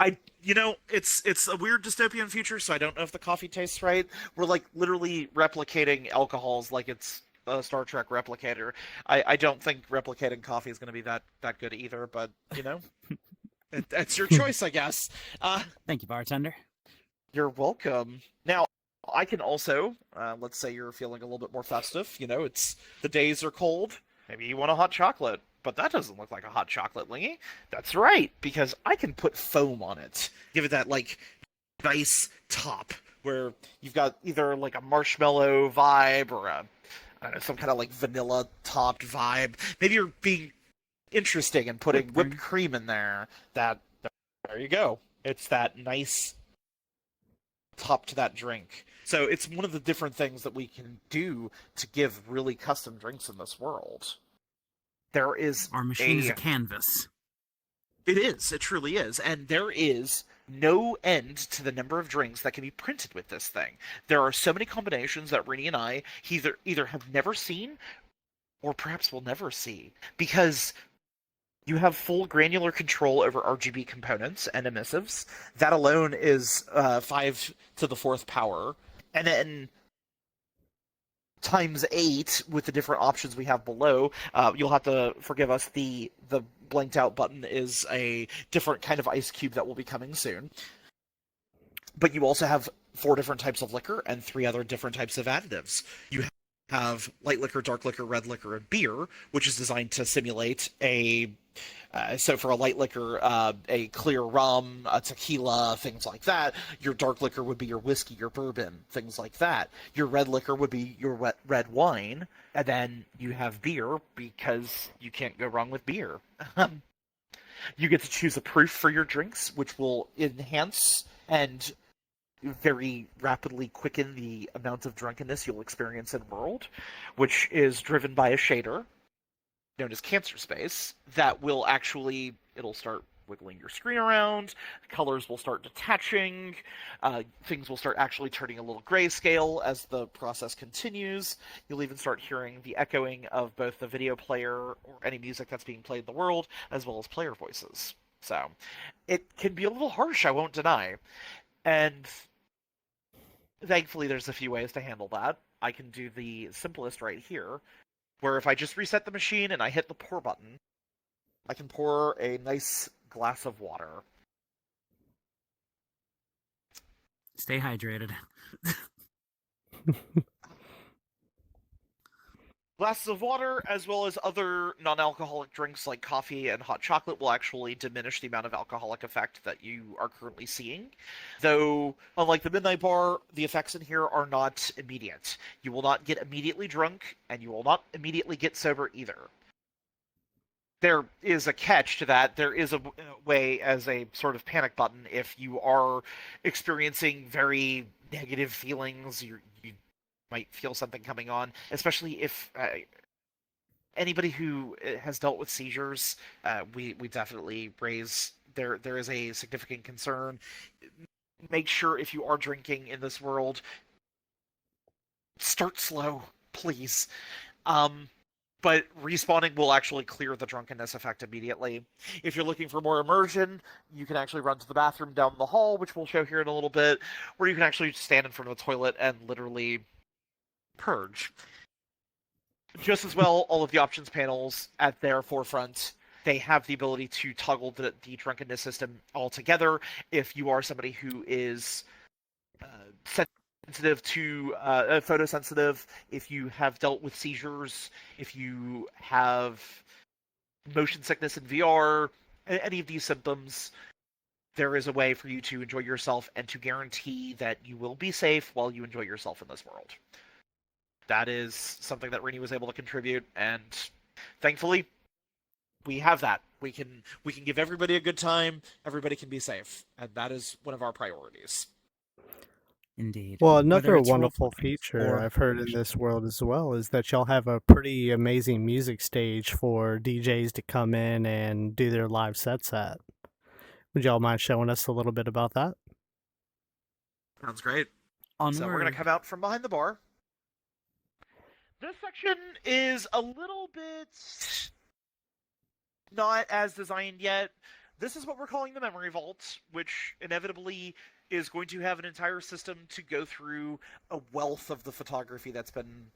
It's a weird dystopian future, so I don't know if the coffee tastes right. We're like literally replicating alcohols like it's a Star Trek replicator. I don't think replicating coffee is going to be that good either, but, it's your choice, I guess. Thank you, bartender. You're welcome. Now, I can also, let's say you're feeling a little bit more festive. The days are cold. Maybe you want a hot chocolate, but that doesn't look like a hot chocolate, Lingy. That's right, because I can put foam on it. Give it that, nice top, where you've got either, a marshmallow vibe or some kind of, vanilla-topped vibe. Maybe you're being interesting and putting whipped cream in there. There you go. It's that nice top to that drink. So it's one of the different things that we can do to give really custom drinks in this world. Our machine is a canvas. It is. It truly is. And there is no end to the number of drinks that can be printed with this thing. There are so many combinations that Rini and I either have never seen or perhaps will never see, because you have full granular control over RGB components and emissives. That alone is 5 to the 4th power. And then times 8 with the different options we have below. You'll have to forgive us. The blanked out button is a different kind of ice cube that will be coming soon. But you also have 4 different types of liquor and 3 other different types of additives. You have light liquor, dark liquor, red liquor, and beer, which is designed to simulate a so for a light liquor, a clear rum, a tequila, things like that. Your dark liquor would be your whiskey, your bourbon, things like that. Your red liquor would be your red wine, and then you have beer because you can't go wrong with beer. You get to choose a proof for your drinks, which will enhance and very rapidly quicken the amount of drunkenness you'll experience in World, which is driven by a shader known as Cancer Space that will actually, it'll start wiggling your screen around, colors will start detaching, things will start actually turning a little grayscale as the process continues. You'll even start hearing the echoing of both the video player or any music that's being played in the world, as well as player voices. So, it can be a little harsh, I won't deny. And thankfully there's a few ways to handle that. I can do the simplest right here, where if I just reset the machine and I hit the pour button, I can pour a nice glass of water. Stay hydrated. Glasses of water, as well as other non-alcoholic drinks like coffee and hot chocolate, will actually diminish the amount of alcoholic effect that you are currently seeing. Though, unlike the Midnight Bar, the effects in here are not immediate. You will not get immediately drunk, and you will not immediately get sober either. There is a catch to that. There is a way as a sort of panic button if you are experiencing very negative feelings, you might feel something coming on, especially if anybody who has dealt with seizures, we definitely raise there is a significant concern. Make sure if you are drinking in this world, start slow, please. But respawning will actually clear the drunkenness effect immediately. If you're looking for more immersion, you can actually run to the bathroom down the hall, which we'll show here in a little bit, where you can actually stand in front of a toilet and literally purge. Just as well, all of the options panels at their forefront, they have the ability to toggle the drunkenness system altogether. If you are somebody who is sensitive to photosensitive, if you have dealt with seizures, if you have motion sickness in VR, any of these symptoms, there is a way for you to enjoy yourself and to guarantee that you will be safe while you enjoy yourself in this world. That is something that Rini was able to contribute, and thankfully, we have that. We can give everybody a good time. Everybody can be safe, and that is one of our priorities. Indeed. Well, Whether another it's wonderful role-playing feature or I've heard in this world as well is that y'all have a pretty amazing music stage for DJs to come in and do their live sets at. Would y'all mind showing us a little bit about that? Sounds great. onward. So we're going to come out from behind the bar. This section is a little bit not as designed yet. This is what we're calling the Memory Vault, which inevitably is going to have an entire system to go through a wealth of the photography that's been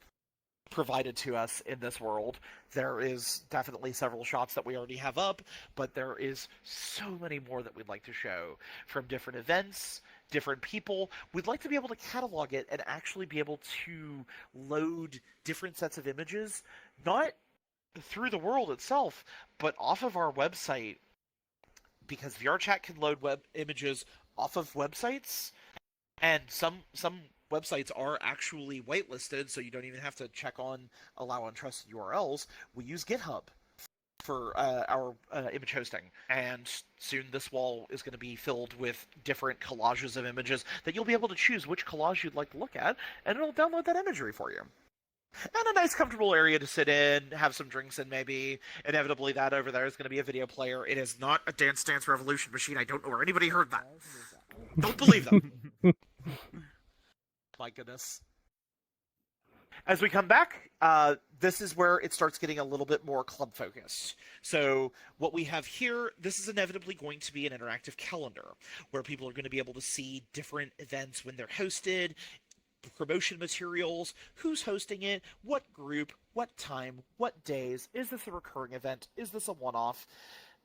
provided to us in this world. There is definitely several shots that we already have up, but there is so many more that we'd like to show from different events, different people. We'd like to be able to catalog it and actually be able to load different sets of images, not through the world itself, but off of our website, because VRChat can load web images off of websites, and some websites are actually whitelisted, so you don't even have to check on allow untrusted URLs. We use GitHub for our image hosting, and soon this wall is going to be filled with different collages of images that you'll be able to choose which collage you'd like to look at, and it'll download that imagery for you. And a nice comfortable area to sit in, have some drinks in maybe. Inevitably that over there is going to be a video player. It is not a Dance Dance Revolution machine. I don't know where anybody heard that. Don't believe them. My goodness. As we come back, this is where it starts getting a little bit more club focused. So what we have here, this is inevitably going to be an interactive calendar where people are going to be able to see different events when they're hosted, promotion materials, who's hosting it, what group, what time, what days, is this a recurring event, is this a one-off?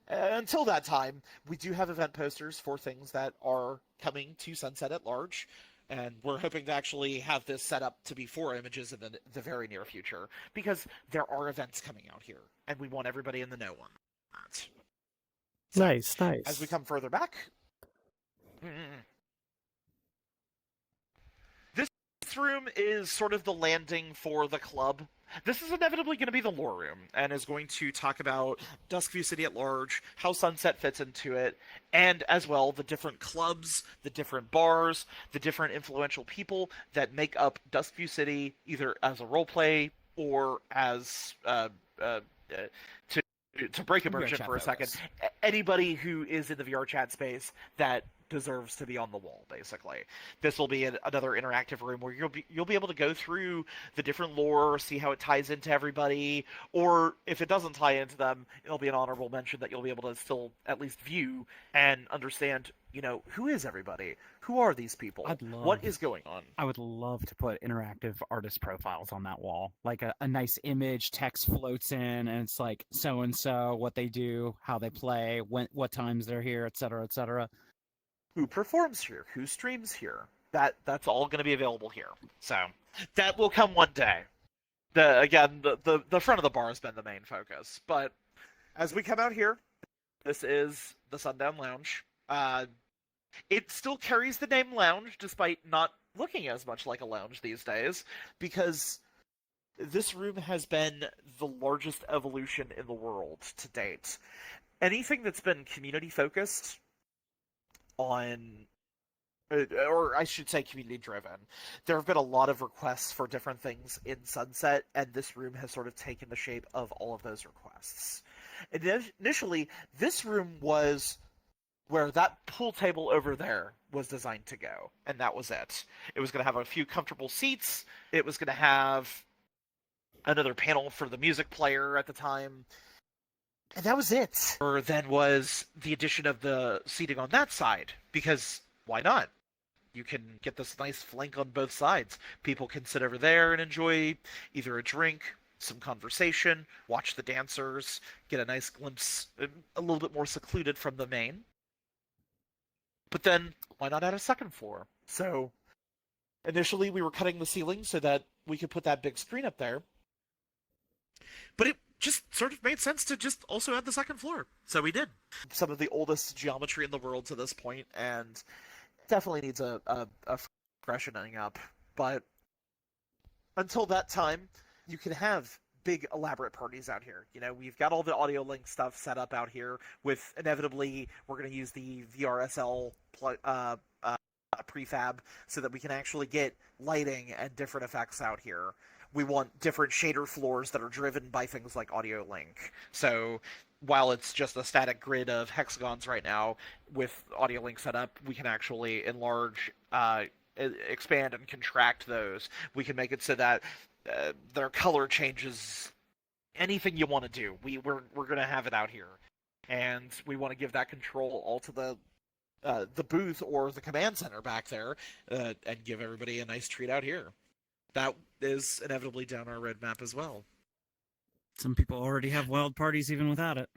Until that time, we do have event posters for things that are coming to Sunset at large, and we're hoping to actually have this set up to be 4 images in the very near future, because there are events coming out here, and we want everybody in the know on that. So, Nice. as we come further back, this room is sort of the landing for the club. This is inevitably going to be the lore room, and is going to talk about Duskview City at large, how Sunset fits into it, and as well the different clubs, the different bars, the different influential people that make up Duskview City, either as a roleplay or as to break immersion for a second. Anybody who is in the VR chat space that deserves to be on the wall, basically. This will be another interactive room where you'll be able to go through the different lore, see how it ties into everybody, or if it doesn't tie into them, it'll be an honorable mention that you'll be able to still at least view and understand, who is everybody? Who are these people? What is going on? I would love to put interactive artist profiles on that wall. Like a nice image, text floats in, and it's like so-and-so, what they do, how they play, what times they're here, etc., etc. Who performs here, who streams here. That's all going to be available here. So that will come one day. The front of the bar has been the main focus, but as we come out here, this is the Sundown Lounge. It still carries the name Lounge, despite not looking as much like a lounge these days, because this room has been the largest evolution in the world to date. Anything that's been community focused on, or I should say community driven. There have been a lot of requests for different things in Sunset, and this room has sort of taken the shape of all of those requests. Initially, this room was where that pool table over there was designed to go, and that was it. It was going to have a few comfortable seats, it was going to have another panel for the music player at the time, and that was it. Or then was the addition of the seating on that side, because why not? You can get this nice flank on both sides. People can sit over there and enjoy either a drink, some conversation, watch the dancers, get a nice glimpse, a little bit more secluded from the main. But then, why not add a second floor? So, initially we were cutting the ceiling so that we could put that big screen up there. But it just sort of made sense to just also add the second floor. So we did. Some of the oldest geometry in the world to this point, and definitely needs a freshening up. But until that time, you can have big elaborate parties out here. We've got all the audio link stuff set up out here with, inevitably, we're going to use the VRSL prefab so that we can actually get lighting and different effects out here. We want different shader floors that are driven by things like audio link. So while it's just a static grid of hexagons right now, with audio link set up, we can actually enlarge, expand and contract those. We can make it so that their color changes. Anything you want to do, we're going to have it out here, and we want to give that control all to the booth or the command center back there, and give everybody a nice treat out here. That is inevitably down our roadmap as well. Some people already have wild parties even without it.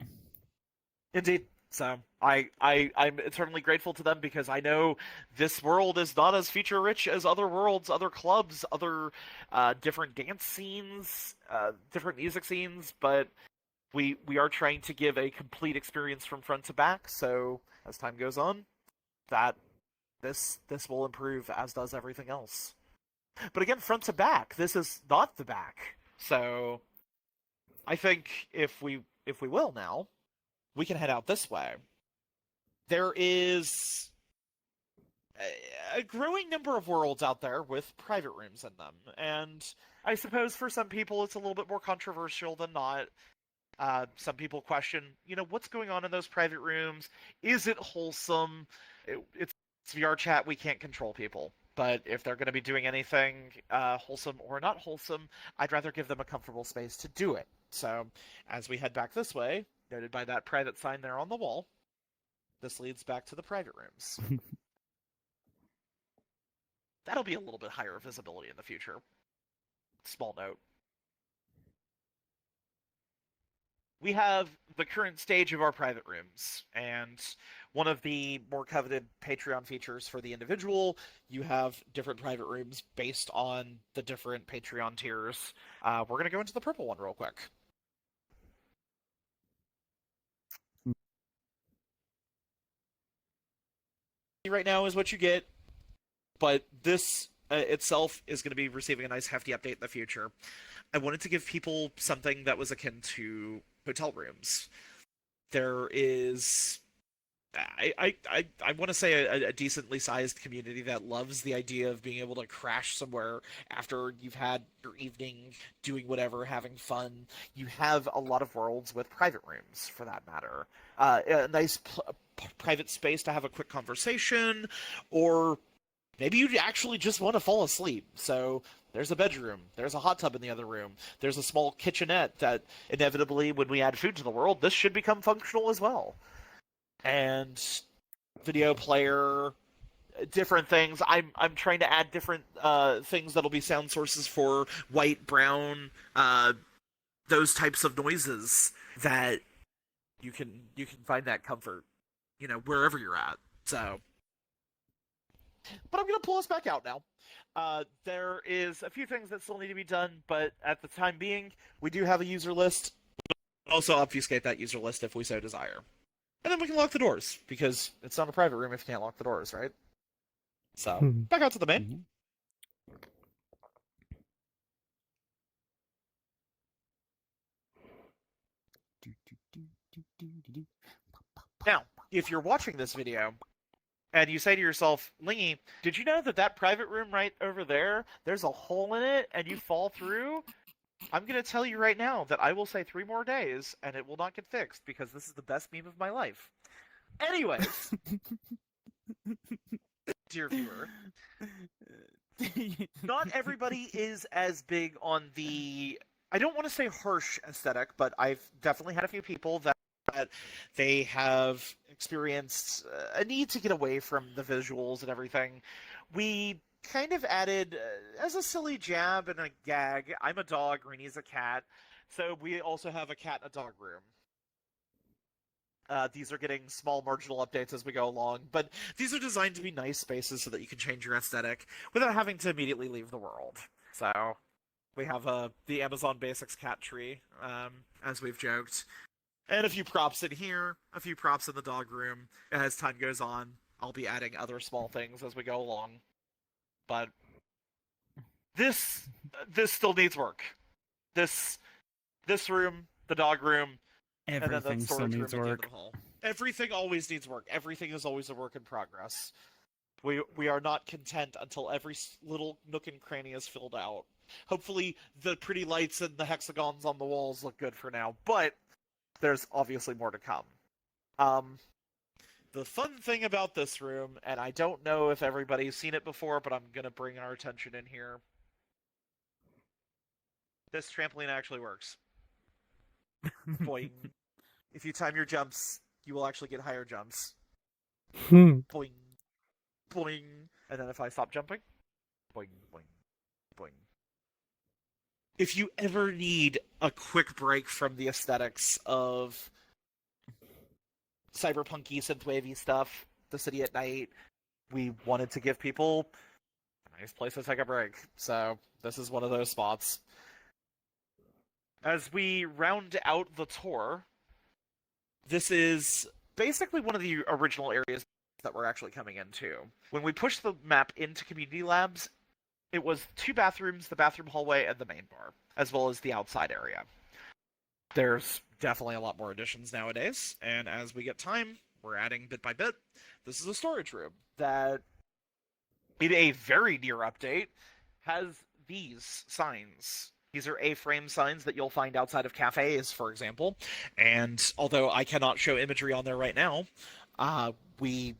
Indeed. So I'm eternally grateful to them, because I know this world is not as feature rich as other worlds, other clubs, other different dance scenes, different music scenes, but we are trying to give a complete experience from front to back. So as time goes on, that this will improve, as does everything else. But again, front to back, this is not the back. So I think if we will now, we can head out this way. There is a growing number of worlds out there with private rooms in them, and I suppose for some people it's a little bit more controversial than not. Some people question, what's going on in those private rooms? Is it wholesome? It's VR chat. We can't control people. But if they're going to be doing anything wholesome or not wholesome, I'd rather give them a comfortable space to do it. So, as we head back this way, noted by that private sign there on the wall, this leads back to the private rooms. That'll be a little bit higher visibility in the future. Small note. We have the current stage of our private rooms, and one of the more coveted Patreon features for the individual, you have different private rooms based on the different Patreon tiers. We're going to go into the purple one real quick. Right now is what you get, but this itself is going to be receiving a nice hefty update in the future. I wanted to give people something that was akin to hotel rooms. There is, I want to say a decently sized community that loves the idea of being able to crash somewhere after you've had your evening doing whatever, having fun. You have a lot of worlds with private rooms, for that matter. A nice private space to have a quick conversation, or maybe you actually just want to fall asleep. So there's a bedroom, there's a hot tub in the other room, there's a small kitchenette that inevitably, when we add food to the world, this should become functional as well. And video player, different things. I'm trying to add different things that'll be sound sources for white, brown, those types of noises that you can find that comfort, wherever you're at. So, but I'm going to pull us back out now. There is a few things that still need to be done, but at the time being, we do have a user list. We'll also obfuscate that user list if we so desire. And then we can lock the doors, because it's not a private room if you can't lock the doors, right? So, back out to the main. Now, if you're watching this video, and you say to yourself, Lingy, did you know that private room right over there, there's a hole in it, and you fall through? I'm going to tell you right now that I will say 3 more days, and it will not get fixed, because this is the best meme of my life. Anyways, dear viewer, not everybody is as big on the, I don't want to say harsh aesthetic, but I've definitely had a few people that they have experienced a need to get away from the visuals and everything. We kind of added, as a silly jab and a gag, I'm a dog, Reenie's a cat, so we also have a cat and a dog room. These are getting small marginal updates as we go along, but these are designed to be nice spaces so that you can change your aesthetic without having to immediately leave the world. So, we have the Amazon Basics cat tree, as we've joked. And a few props in here, a few props in the dog room. As time goes on, I'll be adding other small things as we go along. But this still needs work. This room, the dog room, Everything and then that still storage needs room at the end work. of the hall. Everything always needs work. Everything is always a work in progress. We are not content until every little nook and cranny is filled out. Hopefully, the pretty lights and the hexagons on the walls look good for now, but there's obviously more to come. The fun thing about this room, and I don't know if everybody's seen it before, but I'm going to bring our attention in here. This trampoline actually works. Boing. If you time your jumps, you will actually get higher jumps. Boing. Boing. And then if I stop jumping, boing, boing, boing. If you ever need a quick break from the aesthetics of cyberpunky, synthwavy stuff, The City at Night, we wanted to give people a nice place to take a break. So this is one of those spots. As we round out the tour, this is basically one of the original areas that we're actually coming into. When we pushed the map into community labs, it was 2 bathrooms, the bathroom hallway, and the main bar, as well as the outside area. There's definitely a lot more additions nowadays, and as we get time, we're adding bit by bit. This is a storage room that, in a very near update, has these signs. These are A-frame signs that you'll find outside of cafes, for example. And although I cannot show imagery on there right now, we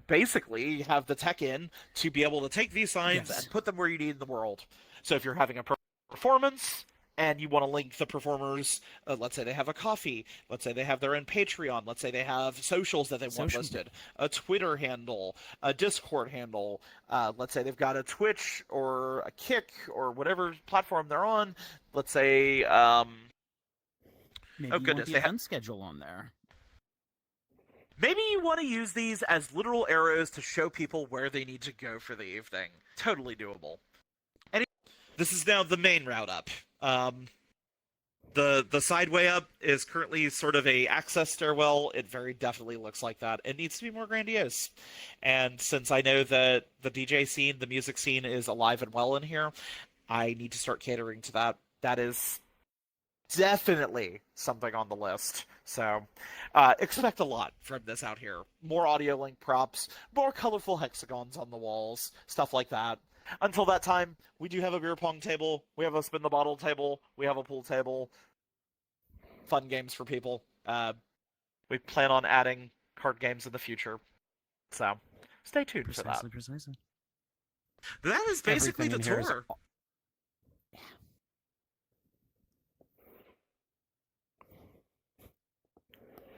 basically have the tech in to be able to take these signs Yes. and put them where you need in the world. So if you're having a performance and you want to link the performers, let's say they have a coffee, let's say they have their own Patreon, let's say they have socials that they want listed, a Twitter handle, a Discord handle, let's say they've got a Twitch or a Kick or whatever platform they're on, let's say, Maybe oh you goodness, want the event schedule on there. maybe you want to use these as literal arrows to show people where they need to go for the evening. Totally doable. Anyway, this is now the main route up. The side way up is currently sort of a access stairwell. It very definitely looks like that. It needs to be more grandiose. And since I know that the DJ scene, the music scene is alive and well in here, I need to start catering to that. That is definitely something on the list. So expect a lot from this out here. More audio link props, more colorful hexagons on the walls, stuff like that. Until that time, we do have a beer pong table, we have a spin the bottle table, we have a pool table. Fun games for people. We plan on adding card games in the future. So stay tuned for that. Precisely. That is basically Everything the in here is tour.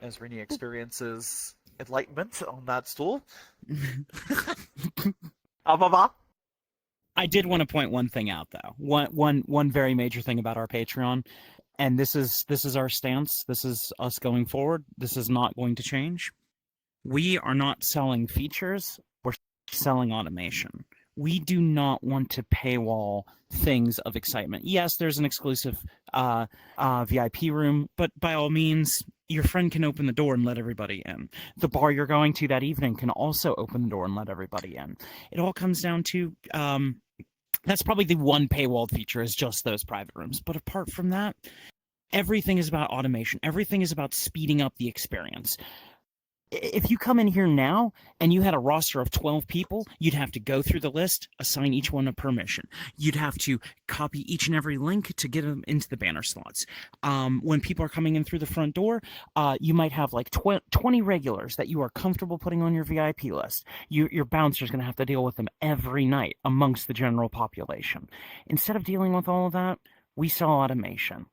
As Rini experiences enlightenment on that stool. I did want to point one thing out, though. One very major thing about our Patreon, and this is our stance. This is us going forward. This is not going to change. We are not selling features. We're selling automation. We do not want to paywall things of excitement. Yes, there's an exclusive VIP room, but by all means, your friend can open the door and let everybody in. The bar you're going to that evening can also open the door and let everybody in. It all comes down to that's probably the one paywalled feature is just those private rooms. But apart from that, everything is about automation. Everything is about speeding up the experience. If you come in here now and you had a roster of 12 people, you'd have to go through the list, assign each one a permission. You'd have to copy each and every link to get them into the banner slots. When people are coming in through the front door, you might have like 20 regulars that you are comfortable putting on your VIP list. Your bouncer's going to have to deal with them every night amongst the general population. Instead of dealing with all of that, we sell automation.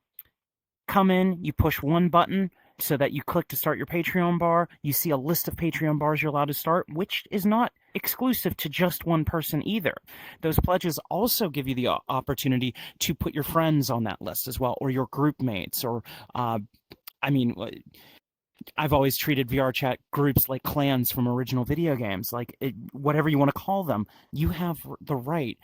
Come in, you push one button, so that you click to start your Patreon bar. You see a list of Patreon bars you're allowed to start, which is not exclusive to just one person either. Those pledges also give you the opportunity to put your friends on that list as well, or your group mates, or I've always treated VR chat groups like clans from original video games, whatever you want to call them. You have the right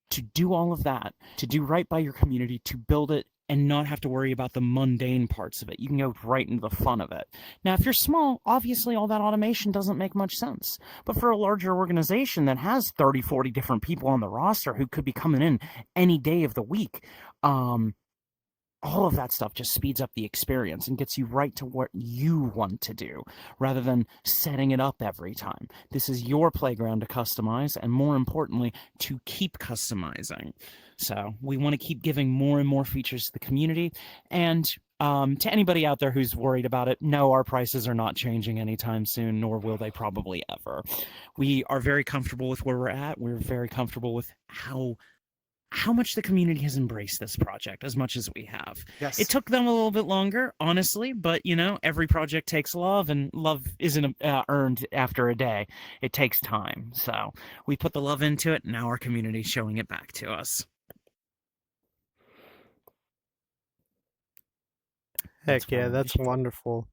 to do all of that, to do right by your community, to build it and not have to worry about the mundane parts of it. You can go right into the fun of it. Now, if you're small, obviously all that automation doesn't make much sense. But for a larger organization that has 30, 40 different people on the roster who could be coming in any day of the week, all of that stuff just speeds up the experience and gets you right to what you want to do, rather than setting it up every time. This is your playground to customize, and more importantly, to keep customizing. So we want to keep giving more and more features to the community. And to anybody out there who's worried about it, no, our prices are not changing anytime soon, nor will they probably ever. We are very comfortable with where we're at. We're very comfortable with how much the community has embraced this project as much as we have. Yes. It took them a little bit longer, honestly, but every project takes love, and love isn't earned after a day. It takes time. So we put the love into it, and now our community's showing it back to us. Heck yeah, that's wonderful.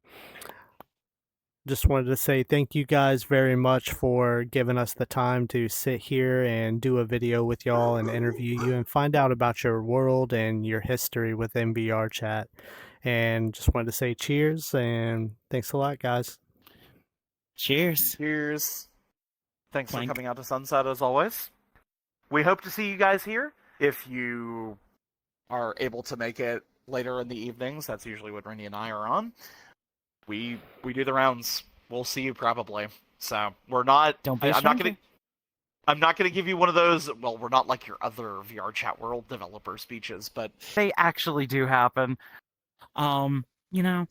Just wanted to say thank you guys very much for giving us the time to sit here and do a video with y'all and interview you and find out about your world and your history with MBR chat. And just wanted to say cheers and thanks a lot, guys. Cheers. Cheers. Thanks Clank. for coming out to Sunset as always. We hope to see you guys here. If you are able to make it later in the evenings, that's usually what Randy and I are on. We do the rounds. We'll see you probably. So we're not. Don't be I'm not gonna. I'm not going to give you one of those. Well, we're not like your other VR chat world developer speeches, but They actually do happen. You know,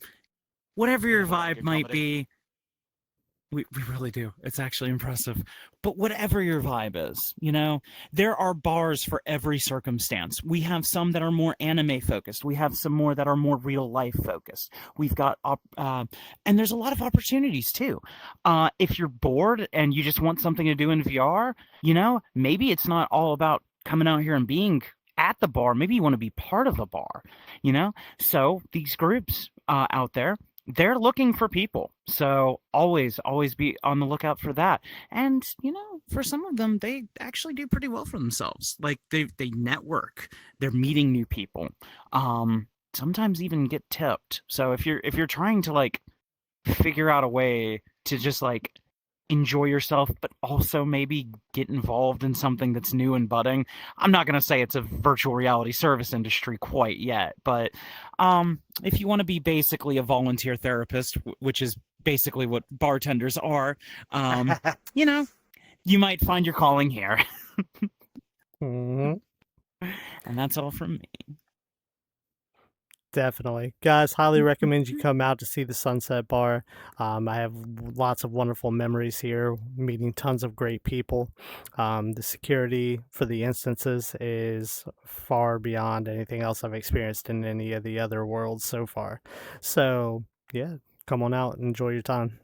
whatever we your have a lot of vibe good might comedy. be, we really do. It's actually impressive. But whatever your vibe is, there are bars for every circumstance. We have some that are more anime focused. We have some more that are more real life focused. We've got, and there's a lot of opportunities too. If you're bored and you just want something to do in VR, maybe it's not all about coming out here and being at the bar. Maybe you want to be part of a bar, So these groups out there, they're looking for people. So always be on the lookout for that. And, for some of them, they actually do pretty well for themselves. Like they network, they're meeting new people. Sometimes even get tipped. So if you're trying to like figure out a way to just like enjoy yourself, but also maybe get involved in something that's new and budding. I'm not going to say it's a virtual reality service industry quite yet, but if you want to be basically a volunteer therapist, which is basically what bartenders are, you might find your calling here. Mhm. And that's all from me. Definitely. Guys, highly recommend you come out to see the Sunset Bar. I have lots of wonderful memories here, meeting tons of great people. The security for the instances is far beyond anything else I've experienced in any of the other worlds so far. So, yeah, come on out and enjoy your time.